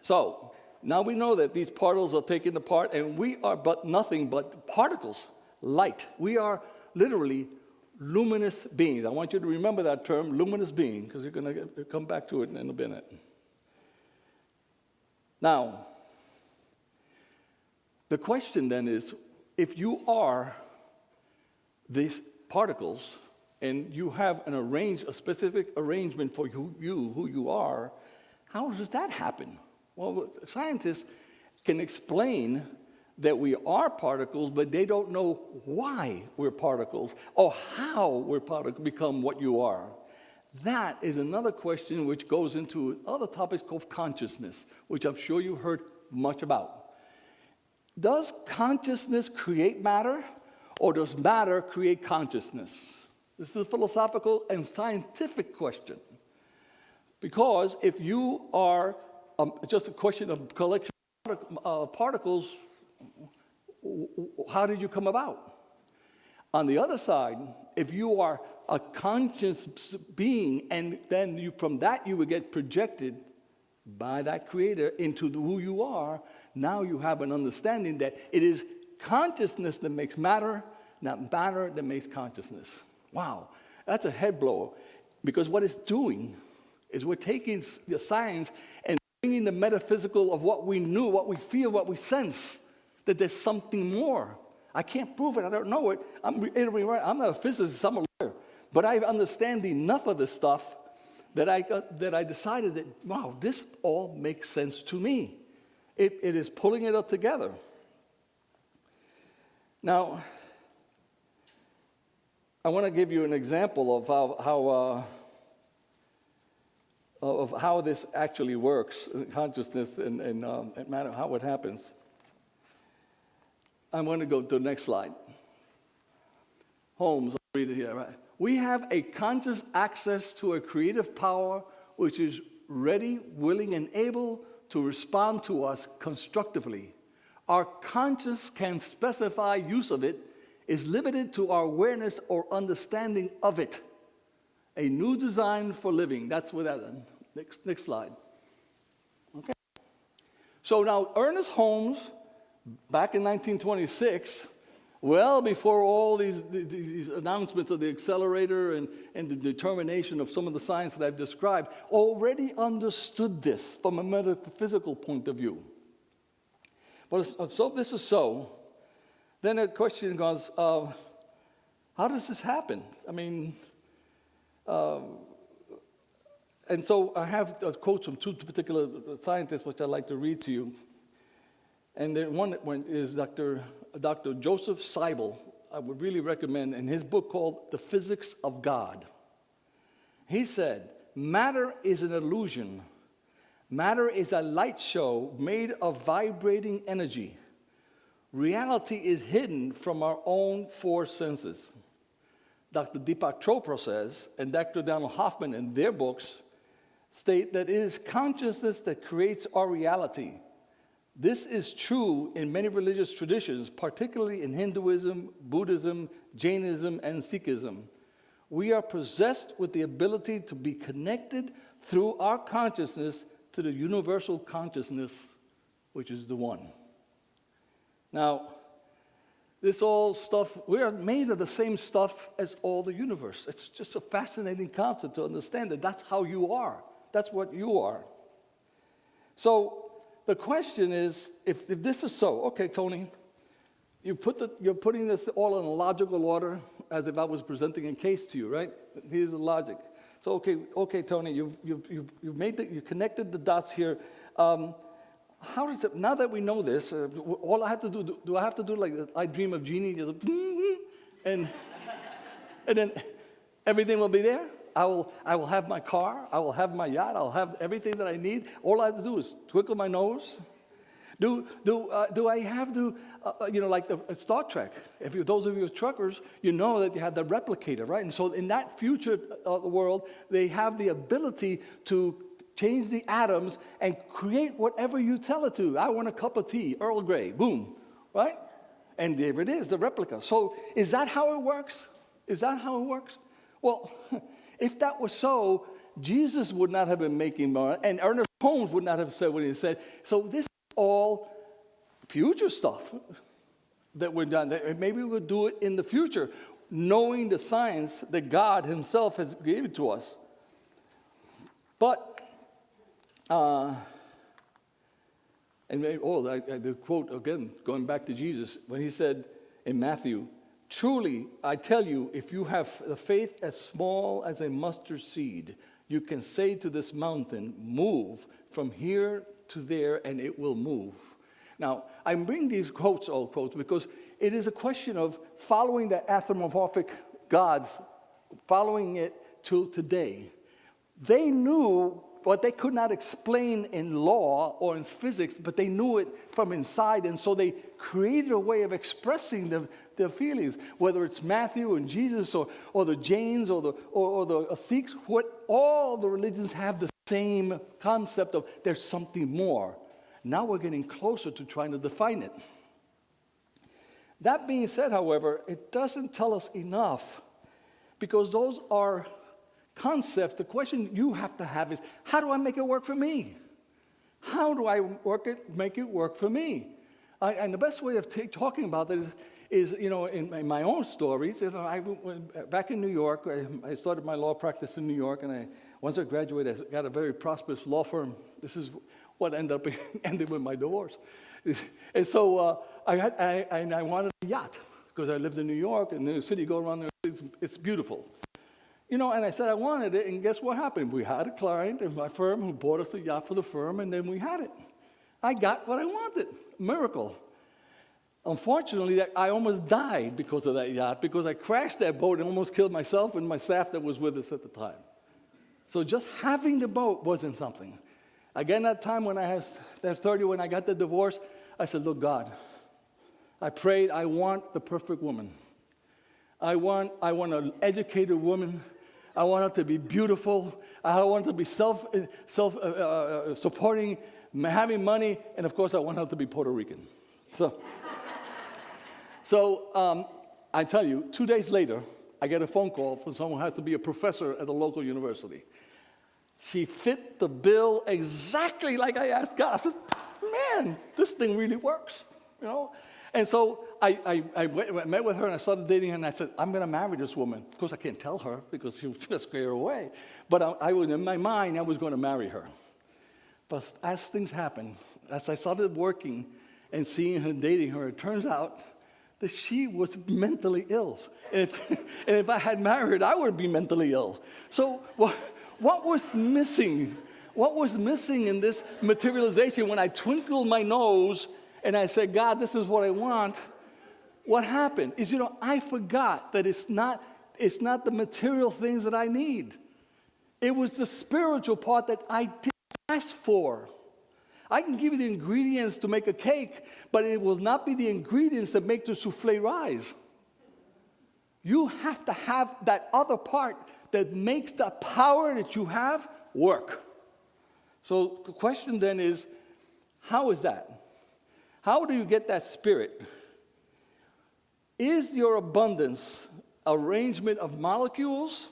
So, now we know that these particles are taken apart, and we are but nothing but particles, light. We are literally luminous beings. I want you to remember that term, luminous being, because you're going to come back to it in a minute. Now, the question then is, if you are these particles, and you have a specific arrangement for who you are, how does that happen? Well, scientists can explain that we are particles, but they don't know why we're particles or how we're become what you are. That is another question which goes into other topics called consciousness, which I'm sure you've heard much about. Does consciousness create matter, or does matter create consciousness? This is a philosophical and scientific question. Because if you are just a question of collection of particles, how did you come about? On the other side, if you are a conscious being, and then from that you would get projected by that creator into who you are, now you have an understanding that it is consciousness that makes matter, not matter that makes consciousness. Wow, that's a head blower, because what it's doing is we're taking the science and bringing the metaphysical of what we knew, what we feel, what we sense, that there's something more. I can't prove it, I don't know it. I'm not a physicist, I'm a lawyer, but I understand enough of this stuff that I decided that, wow, this all makes sense to me. It is pulling it all together. Now, I want to give you an example of how this actually works, consciousness and matter, how it happens. I'm going to go to the next slide. Holmes, I'll read it here. Right? We have a conscious access to a creative power which is ready, willing, and able to respond to us constructively. Our conscience can specify use of it, is limited to our awareness or understanding of it. A new design for living. That's what that is. Next slide. Okay. So now Ernest Holmes, back in 1926, well before all these announcements of the accelerator and the determination of some of the science that I've described, already understood this from a metaphysical point of view. But so this is so. Then the question goes, how does this happen? I mean, and so I have quotes from two particular scientists which I'd like to read to you. And then one is Dr. Joseph Seibel. I would really recommend, in his book called The Physics of God. He said, matter is an illusion. Matter is a light show made of vibrating energy. Reality is hidden from our own four senses. Dr. Deepak Chopra says, and Dr. Donald Hoffman in their books, state that it is consciousness that creates our reality. This is true in many religious traditions, particularly in Hinduism, Buddhism, Jainism, and Sikhism. We are possessed with the ability to be connected through our consciousness to the universal consciousness, which is the one. Now, this all stuff, we are made of the same stuff as all the universe. It's just a fascinating concept to understand that that's how you are. That's what you are. So the question is, if this is so, okay, Tony, you're putting this all in a logical order as if I was presenting a case to you, right? Here's the logic. So okay, Tony, you connected the dots here. How does it, now that we know this, all I have to do I have to do like I Dream of Jeannie, just, and then everything will be there? I will have my car, I will have my yacht, I'll have everything that I need. All I have to do is twinkle my nose. Do I have to, like the Star Trek? Those of you truckers, you know that you have the replicator, right? And so in that future world, they have the ability to change the atoms and create whatever you tell it to. I want a cup of tea, Earl Grey, boom, right? And there it is, the replica. So is that how it works? Is that how it works? Well, if that was so, Jesus would not have been making more, and Ernest Holmes would not have said what he said. So this is all future stuff that we're done. Maybe we'll do it in the future, knowing the science that God himself has given to us. But, the quote again, going back to Jesus, when he said in Matthew, "Truly, I tell you, if you have the faith as small as a mustard seed, you can say to this mountain, move from here to there, and it will move." Now, I bring these quotes, all quotes, because it is a question of following the anthropomorphic gods, following it to today. They knew what they could not explain in law or in physics, but they knew it from inside, and so they created a way of expressing their feelings, whether it's Matthew and Jesus or the Jains or the Sikhs. All the religions have the same concept of there's something more. Now we're getting closer to trying to define it. That being said, however, it doesn't tell us enough, because those are concepts. The question you have to have is, how do I make it work for me? How do I make it work for me? And the best way of talking about that is in my own stories. Back in New York, I started my law practice in New York, and once I graduated, I got a very prosperous law firm. This is what ended with my divorce. And so I wanted a yacht, because I lived in New York, and the city, go around there, it's beautiful. And I said I wanted it, and guess what happened? We had a client in my firm who bought us a yacht for the firm, and then we had it. I got what I wanted. Miracle. Unfortunately, I almost died because of that yacht, because I crashed that boat and almost killed myself and my staff that was with us at the time. So just having the boat wasn't something. Again, that time when I was 30, when I got the divorce, I said, look, God, I prayed, I want the perfect woman. I want an educated woman. I want her to be beautiful. I want her to be self-supporting, having money, and of course, I want her to be Puerto Rican. So I tell you, 2 days later, I get a phone call from someone who has to be a professor at a local university. She fit the bill exactly like I asked God. I said, man, this thing really works, And so I met with her, and I started dating her, and I said, I'm going to marry this woman. Of course, I can't tell her, because she'll just scare her away. But in my mind, I was going to marry her. But as things happened, as I started working and seeing her, dating her, it turns out that she was mentally ill. And if I had married, I would be mentally ill. So what was missing? What was missing in this materialization when I twinkled my nose and I said, God, this is what I want? What happened is, I forgot that it's not the material things that I need. It was the spiritual part that I didn't ask for. I can give you the ingredients to make a cake, but it will not be the ingredients that make the souffle rise. You have to have that other part that makes the power that you have work. So the question then is, how is that? How do you get that spirit? Is your abundance arrangement of molecules,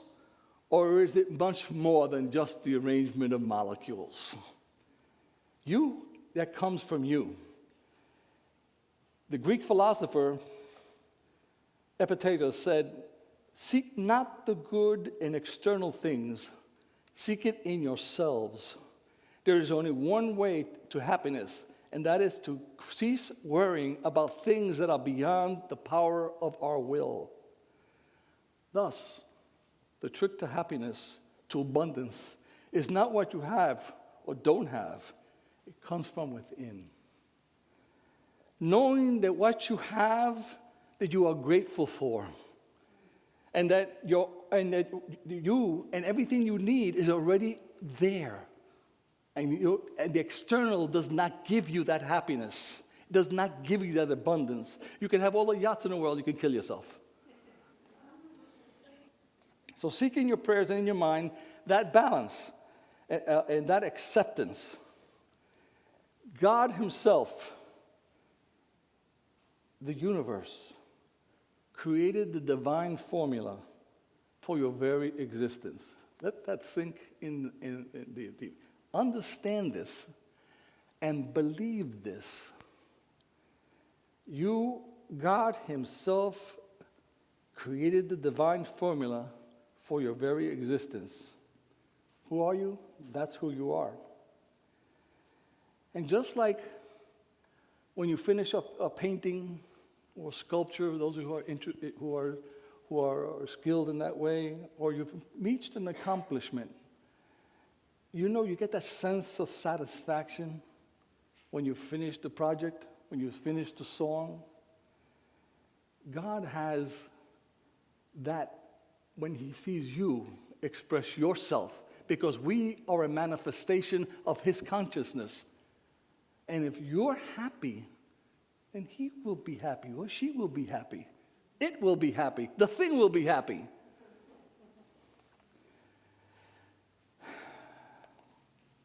or is it much more than just the arrangement of molecules? That comes from you. The Greek philosopher Epictetus said, "Seek not the good in external things, seek it in yourselves." There is only one way to happiness, and that is to cease worrying about things that are beyond the power of our will. Thus, the trick to happiness, to abundance, is not what you have or don't have. It comes from within. Knowing that what you have, that you are grateful for, and that you and everything you need is already there. And the external does not give you that happiness. It does not give you that abundance. You can have all the yachts in the world, you can kill yourself. So seek in your prayers and in your mind that balance and that acceptance. God himself, the universe, created the divine formula for your very existence. Let that sink in deep. Understand this and believe this. God himself, created the divine formula for your very existence. Who are you? That's who you are. And just like when you finish a painting or sculpture, those who are skilled in that way, or you've reached an accomplishment, you get that sense of satisfaction when you finish the project, when you finish the song. God has that when he sees you express yourself, because we are a manifestation of his consciousness. And if you're happy, then he will be happy, or she will be happy. It will be happy. The thing will be happy.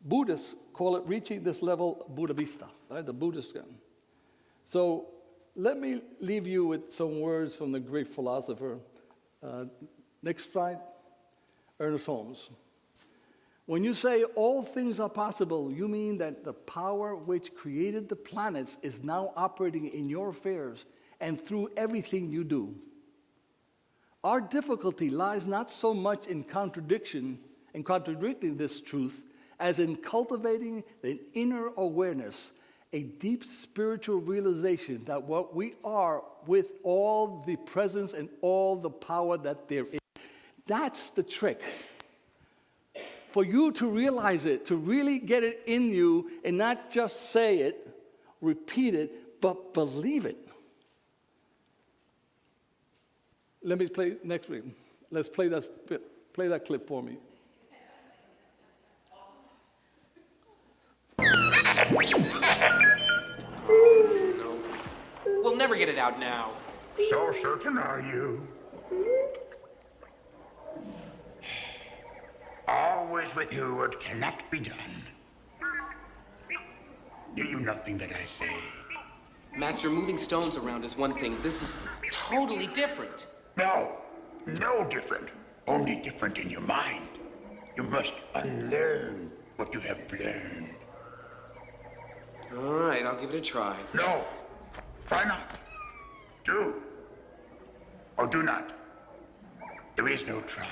Buddhists call it reaching this level Buddha Vista, right? The Buddhist. So let me leave you with some words from the great philosopher. Next slide, Ernest Holmes. When you say all things are possible, you mean that the power which created the planets is now operating in your affairs and through everything you do. Our difficulty lies not so much in contradicting this truth as in cultivating an inner awareness, a deep spiritual realization that what we are with all the presence and all the power that there is. That's the trick. For you to realize it, to really get it in you and not just say it, repeat it, but believe it. Let me play next week. Let's play that clip for me. No. We'll never get it out now. So certain are you? Always with you what cannot be done. Do you nothing that I say? Master, moving stones around is one thing. This is totally different. No different. Only different in your mind. You must unlearn what you have learned. All right, I'll give it a try. No, try not. Do. Or do not. There is no try.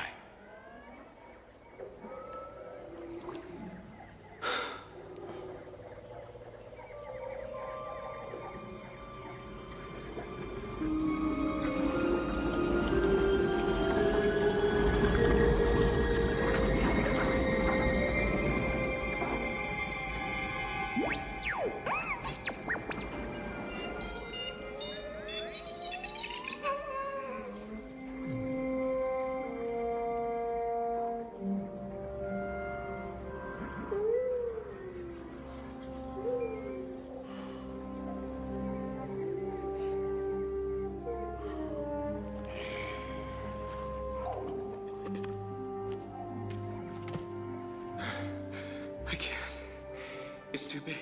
too big.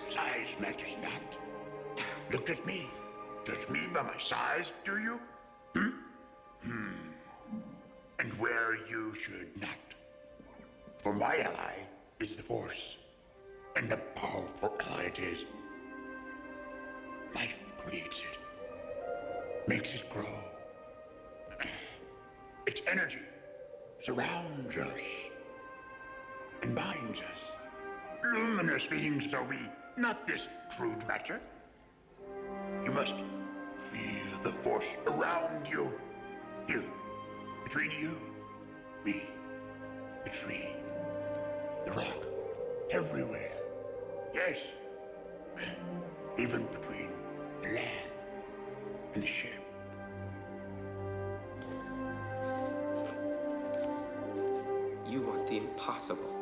Size matters not. Look at me. Judge me by my size, do you? And where you should not. For my ally is the Force. And a powerful ally it is. Life creates it. Makes it grow. Its energy surrounds us and binds us. Luminous beings are we, not this crude matter. You must feel the force around you. Here, between you, me, the tree, the rock, everywhere. Yes, even between the land and the ship. You want the impossible.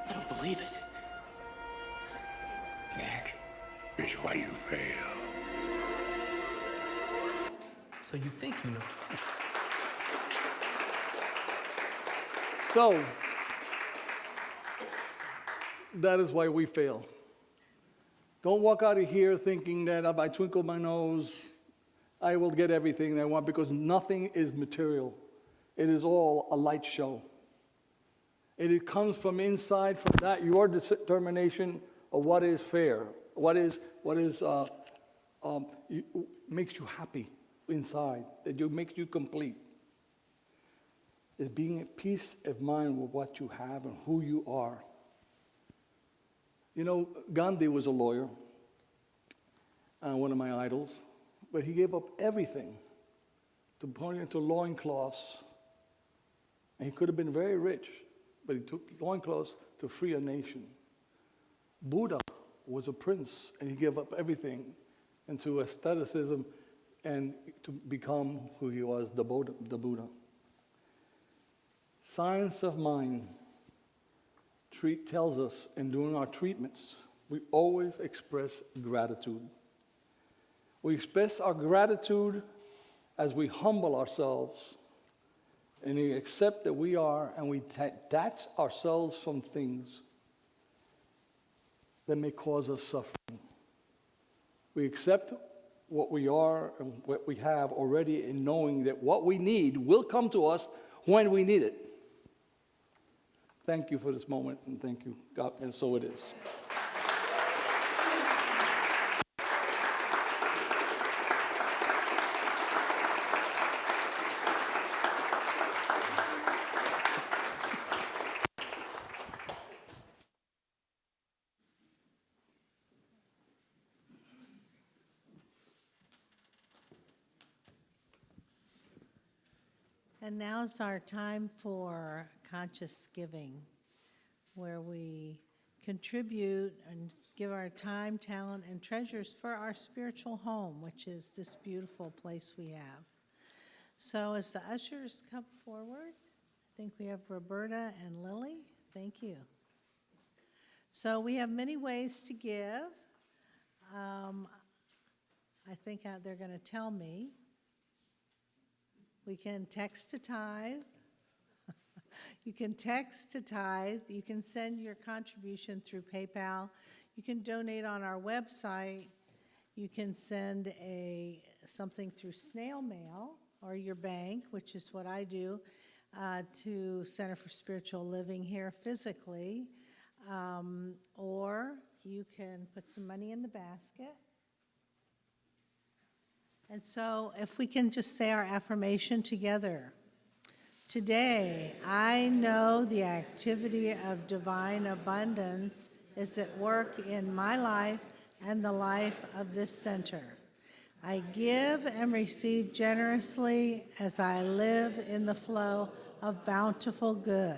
I don't believe it. That is why you fail. So you think you know. So, that is why we fail. Don't walk out of here thinking that if I twinkle my nose, I will get everything I want, because nothing is material. It is all a light show. It comes from inside, from that, your determination of what is fair, makes you happy inside, that makes you complete. Is being at peace of mind with what you have and who you are. You know, Gandhi was a lawyer, one of my idols, but he gave up everything to put into loincloths. And he could have been very rich, but he took loincloths to free a nation. Buddha was a prince, and he gave up everything into aestheticism and to become who he was, the Buddha. Science of mind tells us in doing our treatments, we always express gratitude. We express our gratitude as we humble ourselves and we accept that we are, and we detach ourselves from things that may cause us suffering. We accept what we are and what we have already, in knowing that what we need will come to us when we need it. Thank you for this moment, and thank you, God, and so it is. And now's our time for conscious giving, where we contribute and give our time, talent, and treasures for our spiritual home, which is this beautiful place we have. So as the ushers come forward, I think we have Roberta and Lily. Thank you. So we have many ways to give. I think they're going to tell me. We can text to tithe. You can text to tithe. You can send your contribution through PayPal. You can donate on our website. You can send something through snail mail or your bank, which is what I do, to Center for Spiritual Living here physically. Or you can put some money in the basket. And so if we can just say our affirmation together. Today, I know the activity of divine abundance is at work in my life and the life of this center. I give and receive generously as I live in the flow of bountiful good.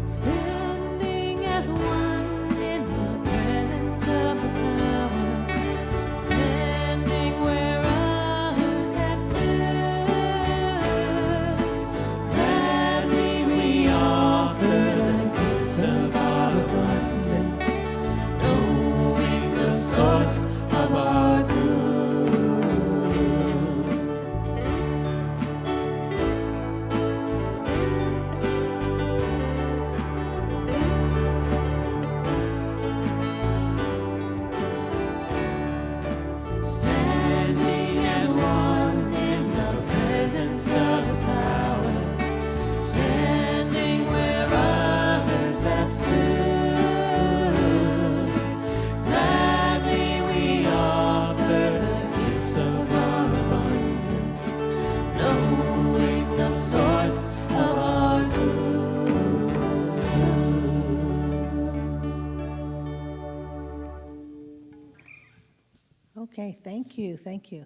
Standing as one in the presence of the power, standing where others have stood. Gladly we offer the gifts of our abundance, knowing the source of our good. Standing as one in the presence of the power, standing where others have stood. Gladly we offer the gifts of our abundance, knowing the source of our good. Okay, thank you, thank you.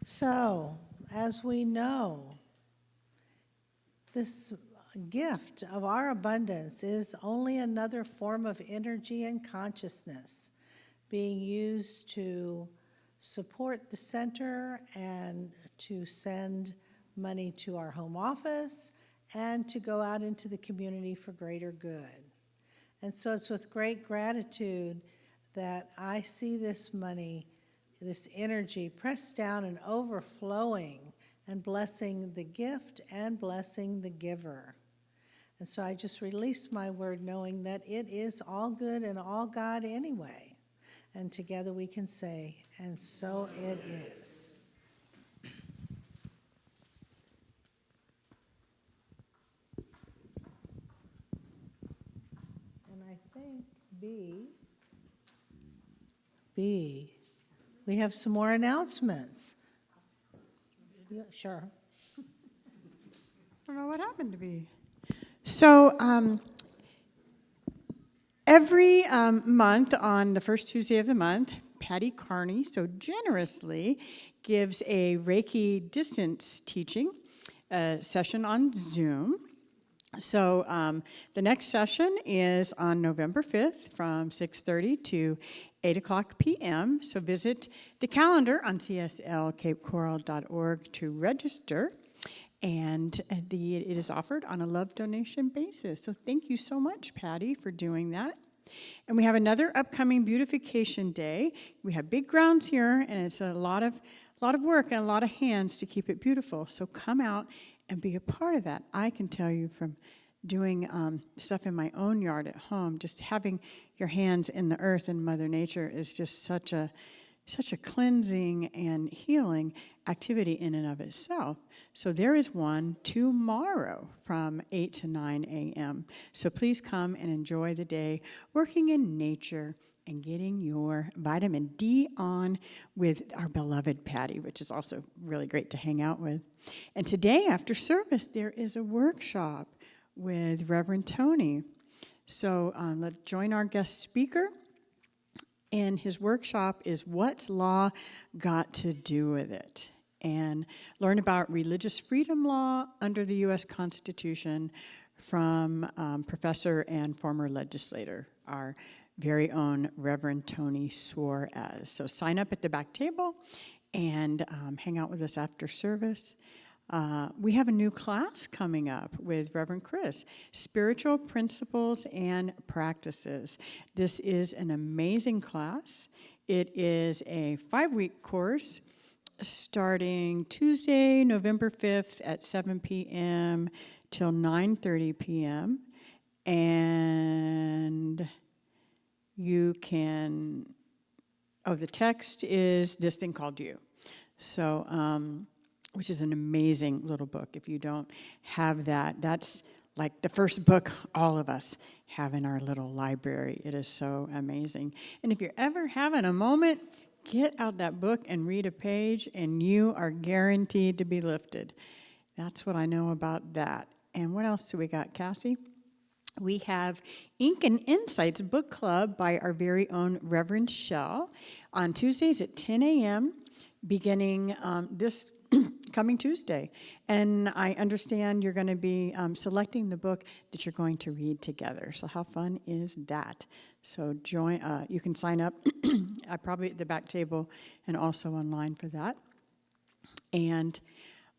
So, as we know, this gift of our abundance is only another form of energy and consciousness being used to support the center and to send money to our home office and to go out into the community for greater good. And so it's with great gratitude that I see this money, this energy pressed down and overflowing and blessing the gift and blessing the giver. And so I just release my word knowing that it is all good and all God anyway. And together we can say, and so it is. And I think B, we have some more announcements. Yeah, sure. I don't know what happened to me. So every month on the first Tuesday of the month, Patty Carney so generously gives a Reiki distance teaching session on Zoom. So the next session is on November 5th from 6:30 to 8 o'clock p.m. So visit the calendar on cslcapecoral.org to register. And it is offered on a love donation basis. So thank you so much, Patty, for doing that. And we have another upcoming beautification day. We have big grounds here, and it's a lot of work and a lot of hands to keep it beautiful. So come out and be a part of that. I can tell you from doing stuff in my own yard at home, just having your hands in the earth and Mother Nature is just such a cleansing and healing activity in and of itself. So there is one tomorrow from 8 to 9 a.m. So please come and enjoy the day working in nature and getting your vitamin D on with our beloved Patty, which is also really great to hang out with. And today after service, there is a workshop with Reverend Tony. So let's join our guest speaker. And his workshop is What's Law Got to Do with It? And learn about religious freedom law under the U.S. Constitution from professor and former legislator, our very own Reverend Tony Suarez. So sign up at the back table and hang out with us after service. We have a new class coming up with Reverend Chris, Spiritual Principles and Practices. This is an amazing class. It is a 5-week course starting Tuesday, November 5th at 7 p.m. till 9:30 p.m. And you can, the text is this thing called You. So, which is an amazing little book. If you don't have that, that's like the first book all of us have in our little library. It is so amazing. And if you're ever having a moment, get out that book and read a page, and you are guaranteed to be lifted. That's what I know about that. And what else do we got, Cassie? We have Ink and Insights Book Club by our very own Reverend Shell on Tuesdays at 10 a.m., beginning this coming Tuesday. And I understand you're going to be selecting the book that you're going to read together. So how fun is that? So join. You can sign up probably at the back table and also online for that. And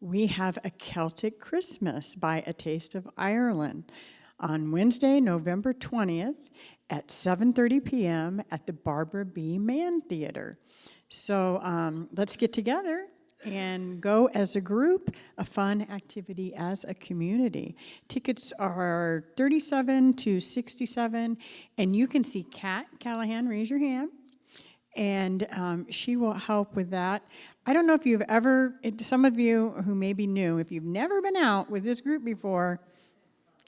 we have A Celtic Christmas by A Taste of Ireland on Wednesday, November 20th at 7:30 p.m. at the Barbara B. Mann Theater. So let's get together and go as a group, a fun activity as a community. Tickets are $37 to $67, and you can see Kat Callahan, raise your hand, and she will help with that. I don't know if you've ever, some of you who may be new, if you've never been out with this group before,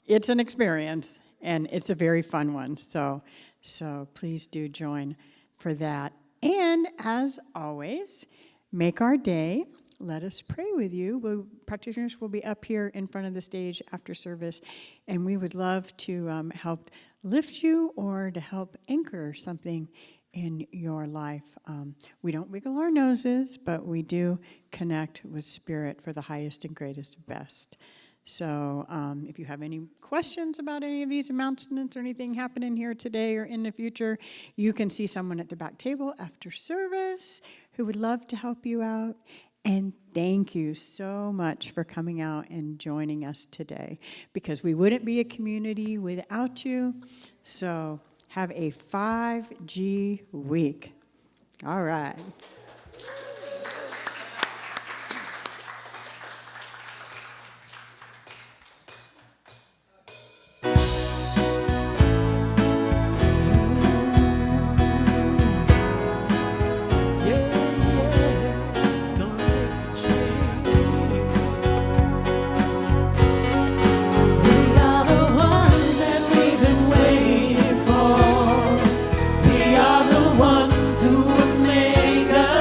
it's an experience, and it's a very fun one. So please do join for that. And as always, make our day. Let us pray with you. Practitioners will be up here in front of the stage after service, and we would love to help lift you or to help anchor something in your life. We don't wiggle our noses, but we do connect with Spirit for the highest and greatest best. So if you have any questions about any of these announcements or anything happening here today or in the future, you can see someone at the back table after service who would love to help you out. And thank you so much for coming out and joining us today, because we wouldn't be a community without you. So have a 5G week. All right. Make us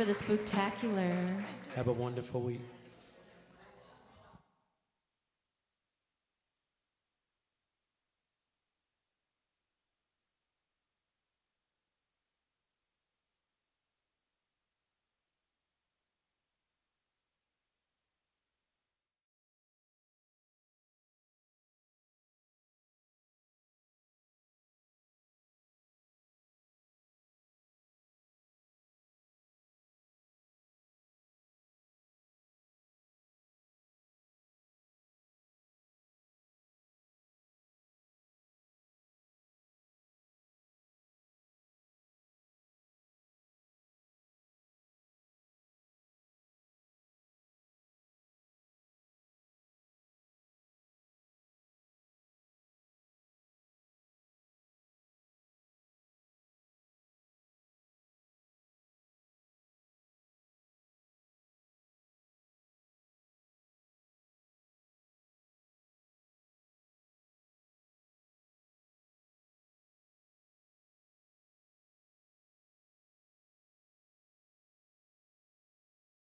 for the spooktacular. Have a wonderful week.